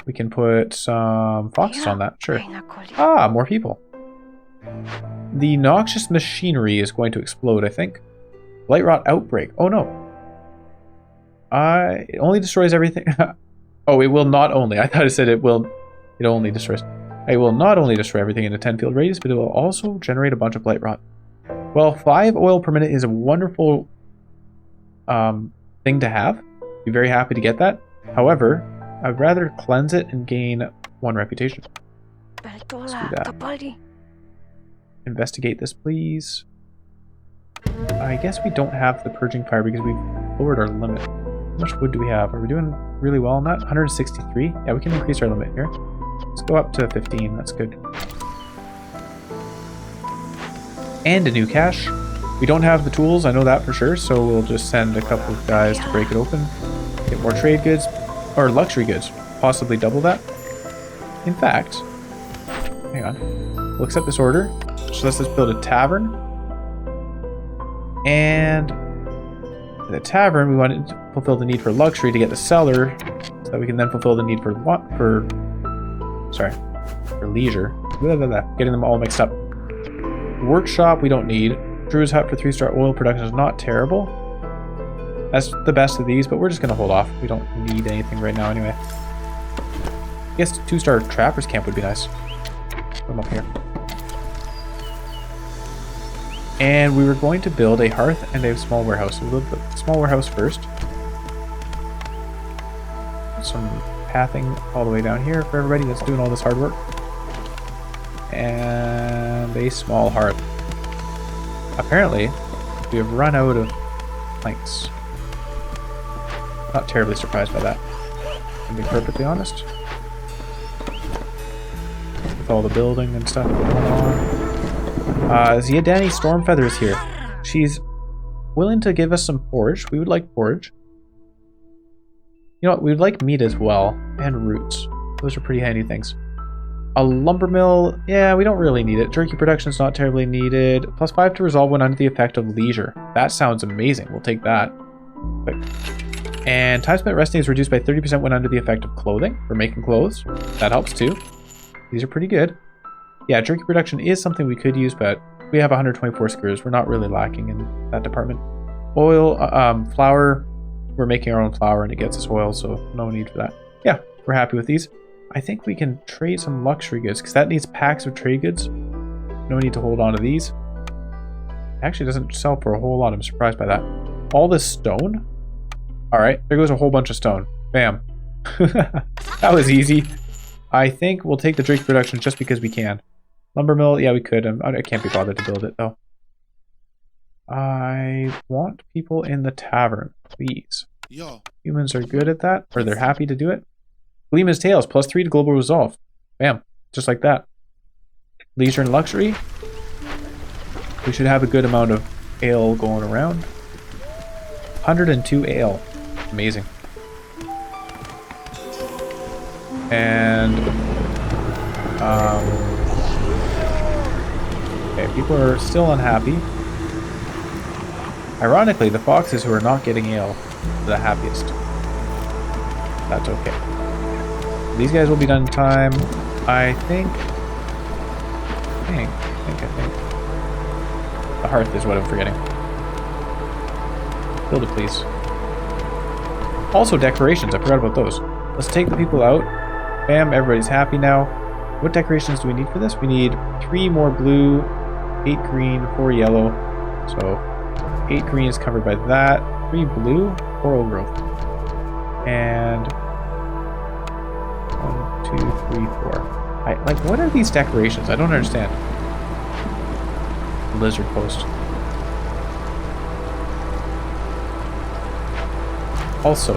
We can put some foxes on that, sure. Ah, more people. The noxious machinery is going to explode, I think. Blight rot outbreak. Oh no. It only destroys everything. Oh, it will not only. I thought it said it will. It only destroys. It will not only destroy everything in a 10 field radius, but it will also generate a bunch of blight rot. Well, 5 oil per minute is a wonderful thing to have. Be very happy to get that. However, I'd rather cleanse it and gain 1 reputation. Let's do that. Investigate this, please. I guess we don't have the purging fire because we've lowered our limit. How much wood do we have? Are we doing really well on that? 163? Yeah, we can increase our limit here. Let's go up to 15. That's good. And a new cache. We don't have the tools, I know that for sure, so we'll just send a couple of guys to break it open. Get more trade goods, or luxury goods. Possibly double that. In fact, hang on. We'll accept this order. So let's just build a tavern. And in the tavern, we want to fulfill the need for luxury to get the cellar, so that we can then fulfill the need for leisure. Blah, blah, blah. Getting them all mixed up. Workshop we don't need. Drew's hut for 3-star oil production is not terrible. That's the best of these, but we're just going to hold off. We don't need anything right now anyway. I guess 2-star trapper's camp would be nice. Put them up here. And we were going to build a hearth and a small warehouse. We'll build the small warehouse first. Some pathing all the way down here for everybody that's doing all this hard work. And a small hearth. Apparently, we have run out of planks. Not terribly surprised by that, to be perfectly honest. With all the building and stuff going on. Ziadani Stormfeather is here. She's willing to give us some forage. We would like forage. You know what? We would like meat as well. And roots. Those are pretty handy things. A lumber mill, yeah, we don't really need it. Jerky production is not terribly needed. +5 to resolve when under the effect of leisure. That sounds amazing. We'll take that. Quick. And time spent resting is reduced by 30% when under the effect of clothing. We're making clothes. That helps too. These are pretty good. Yeah, jerky production is something we could use, but we have 124 screws. We're not really lacking in that department. Oil, flour. We're making our own flour and it gets us oil, so no need for that. Yeah, we're happy with these. I think we can trade some luxury goods because that needs packs of trade goods. No need to hold on to these. It actually doesn't sell for a whole lot. I'm surprised by that. All this stone? Alright, there goes a whole bunch of stone. Bam. That was easy. I think we'll take the drink production just because we can. Lumber mill, yeah, we could. I can't be bothered to build it though. I want people in the tavern, please. Yo. Humans are good at that, or they're happy to do it. Gleeman's Tales, +3 to global resolve. Bam, just like that. Leisure and luxury. We should have a good amount of ale going around. 102 ale. Amazing. And okay, people are still unhappy. Ironically, the foxes who are not getting ale are the happiest. That's okay. These guys will be done in time. I think. The hearth is what I'm forgetting. Build it, please. Also, decorations. I forgot about those. Let's take the people out. Bam, everybody's happy now. What decorations do we need for this? We need 3 more blue, 8 green, 4 yellow. So, 8 green is covered by that. 3 blue, 4 old growth. And 1, 2, 3, 4. Like, what are these decorations? I don't understand. Lizard post. Also,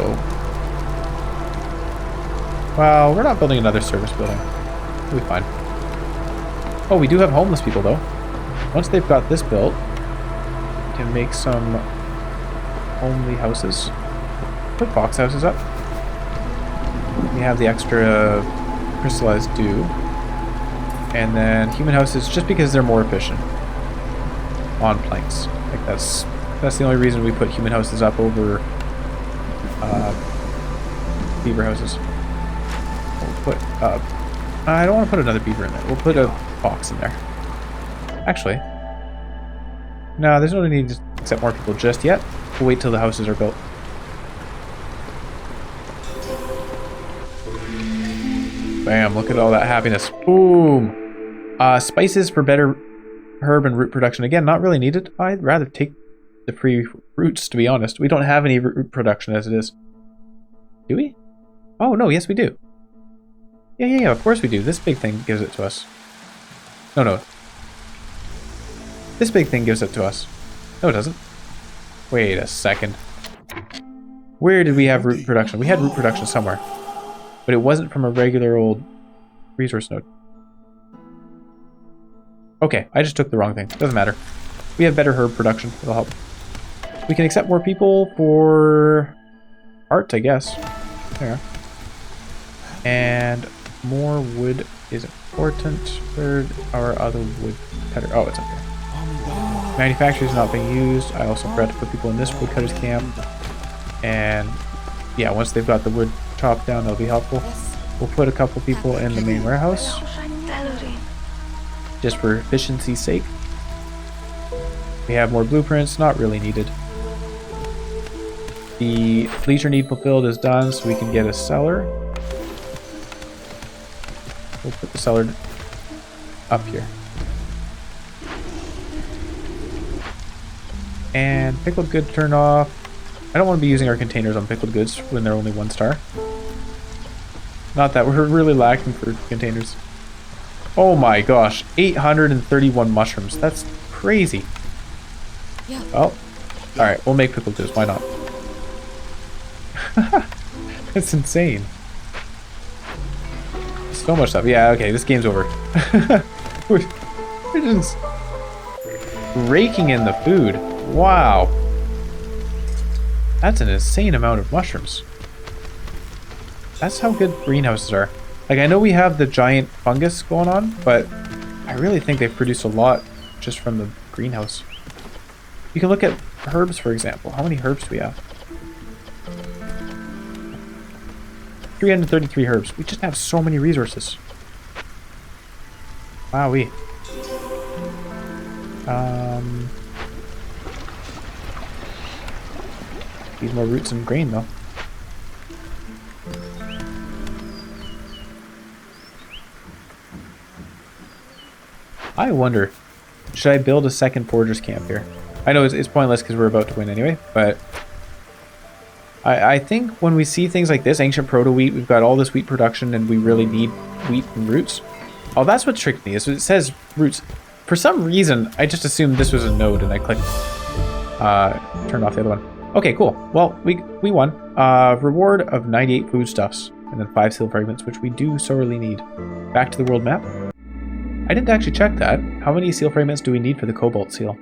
well, we're not building another service building. We'll be fine. Oh, we do have homeless people though. Once they've got this built, we can make some homely houses. Put box houses up. We have the extra crystallized dew. And then human houses, just because they're more efficient on planks. Like that's the only reason we put human houses up over beaver houses. We'll put I don't want to put another beaver in there. We'll put a fox in there. Actually, no, there's no need to accept more people just yet. We'll wait till the houses are built. Bam, look at all that happiness. Boom. Spices for better herb and root production. Again, not really needed. I'd rather take the free roots, to be honest. We don't have any root production as it is. Do we? Oh, no, yes we do. Yeah, of course we do. This big thing gives it to us. No. This big thing gives it to us. No, it doesn't. Wait a second. Where did we have root production? We had root production somewhere. But it wasn't from a regular old resource node. Okay, I just took the wrong thing. Doesn't matter. We have better herb production. It'll help. We can accept more people for art, I guess. There. And more wood is important. Where are other wood cutter? Oh, it's up here. Manufacturing is not being used. I also forgot to put people in this woodcutter's camp. And yeah, once they've got the wood chopped down, that'll be helpful. We'll put a couple people in the main warehouse. Just for efficiency's sake. We have more blueprints, not really needed. The leisure need fulfilled is done, so we can get a cellar. We'll put the cellar up here. And pickled good turned off. I don't want to be using our containers on pickled goods when they're only 1 star. Not that we're really lacking for containers. Oh my gosh, 831 mushrooms. That's crazy. Yeah. Well, alright, we'll make pickled goods. Why not? That's insane. So much stuff. Yeah, okay, this game's over. we're just raking in the food. Wow. That's an insane amount of mushrooms. That's how good greenhouses are. Like, I know we have the giant fungus going on, but I really think they've produced a lot just from the greenhouse. You can look at herbs, for example. How many herbs do we have? 333 herbs. We just have so many resources. Wowee. Need more roots and grain, though. I wonder, should I build a second forger's camp here? I know it's pointless because we're about to win anyway, but I think when we see things like this, ancient proto-wheat, we've got all this wheat production and we really need wheat and roots. Oh, that's what tricked me, is it says roots. For some reason, I just assumed this was a node and I clicked, turned off the other one. Okay, cool. Well, we won. Reward of 98 foodstuffs and then 5 seal fragments, which we do sorely need. Back to the world map. I didn't actually check that. How many seal fragments do we need for the cobalt seal?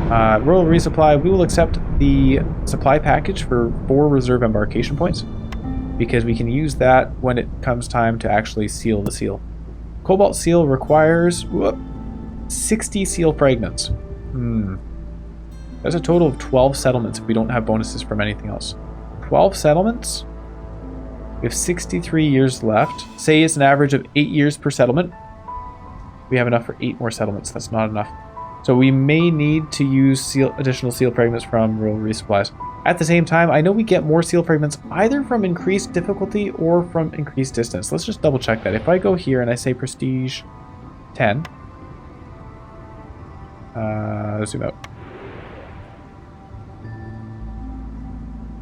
Royal resupply. We will accept the supply package for 4 reserve embarkation points because we can use that when it comes time to actually seal the seal. Cobalt seal requires 60 seal fragments. That's a total of 12 settlements if we don't have bonuses from anything else. 12 settlements? We have 63 years left. Say it's an average of 8 years per settlement. We have enough for 8 more settlements. That's not enough. So we may need to use additional seal fragments from rural resupplies. At the same time, I know we get more seal fragments either from increased difficulty or from increased distance. Let's just double check that. If I go here and I say prestige 10. Zoom out.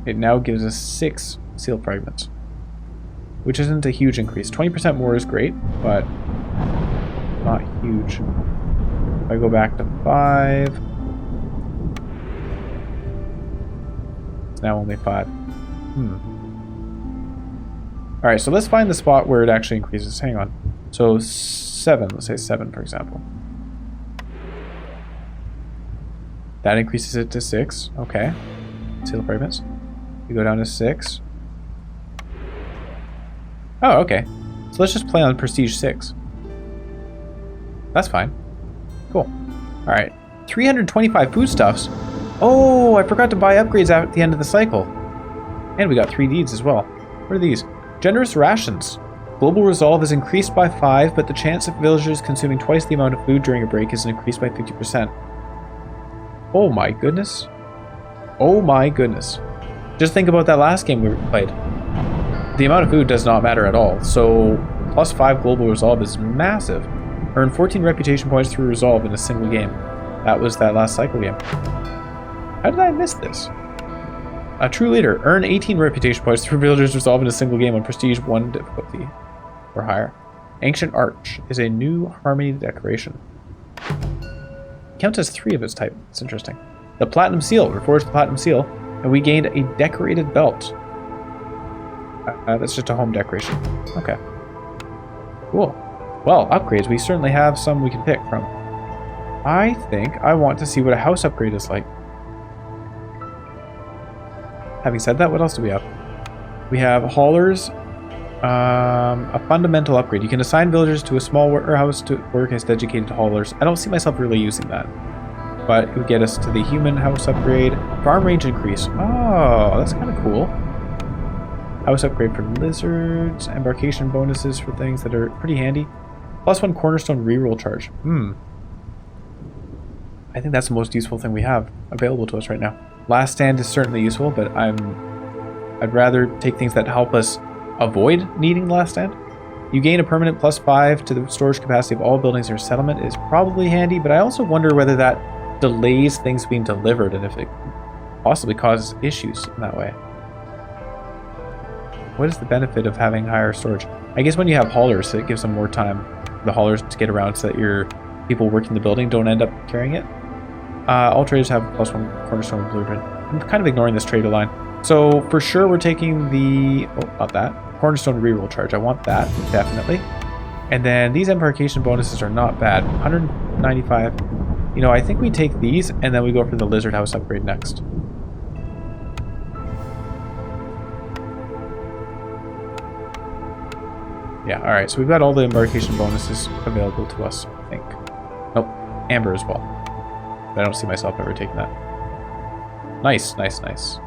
It now gives us 6 seal fragments, which isn't a huge increase. 20% more is great, but not huge. If I go back to 5, it's now only 5. Alright, so let's find the spot where it actually increases. Hang on. So 7, let's say 7 for example. That increases it to 6. Okay. Seal fragments. We go down to 6. Oh, okay. So let's just play on prestige 6. That's fine. Cool. Alright. 325 foodstuffs. Oh, I forgot to buy upgrades at the end of the cycle. And we got 3 deeds as well. What are these? Generous rations. Global resolve is increased by 5, but the chance of villagers consuming twice the amount of food during a break is increased by 50%. Oh my goodness. Oh my goodness. Just think about that last game we played. The amount of food does not matter at all, so plus 5 global resolve is massive. Earn 14 reputation points through resolve in a single game. That was that last cycle game. How did I miss this? A true leader. Earn 18 reputation points through villagers resolve in a single game on prestige 1 difficulty or higher. Ancient Arch is a new harmony decoration. It counts as 3 of its type. It's interesting. The Platinum Seal. Reforge the Platinum Seal. And we gained a decorated belt. That's just a home decoration. Okay. Cool. Well, upgrades. We certainly have some we can pick from. I think I want to see what a house upgrade is like. Having said that, what else do we have? We have haulers. A fundamental upgrade. You can assign villagers to a small warehouse to work as dedicated haulers. I don't see myself really using that. But it would get us to the human house upgrade. Farm range increase. Oh, that's kind of cool. House upgrade for lizards. Embarkation bonuses for things that are pretty handy. +1 cornerstone reroll charge. I think that's the most useful thing we have available to us right now. Last stand is certainly useful, but I'd rather take things that help us avoid needing last stand. You gain a permanent +5 to the storage capacity of all buildings in your settlement is probably handy, but I also wonder whether that delays things being delivered and if it possibly causes issues in that way. What is the benefit of having higher storage? I guess when you have haulers, it gives them more time, the haulers, to get around so that your people working the building don't end up carrying it. All traders have +1 cornerstone blueprint. I'm kind of ignoring this trader line. So for sure we're taking the, not that, cornerstone reroll charge. I want that, definitely. And then these embarkation bonuses are not bad. 195. You know, I think we take these and then we go for the lizard house upgrade next. Yeah, alright, so we've got all the embarkation bonuses available to us, I think. Nope, amber as well. But I don't see myself ever taking that. Nice, nice, nice.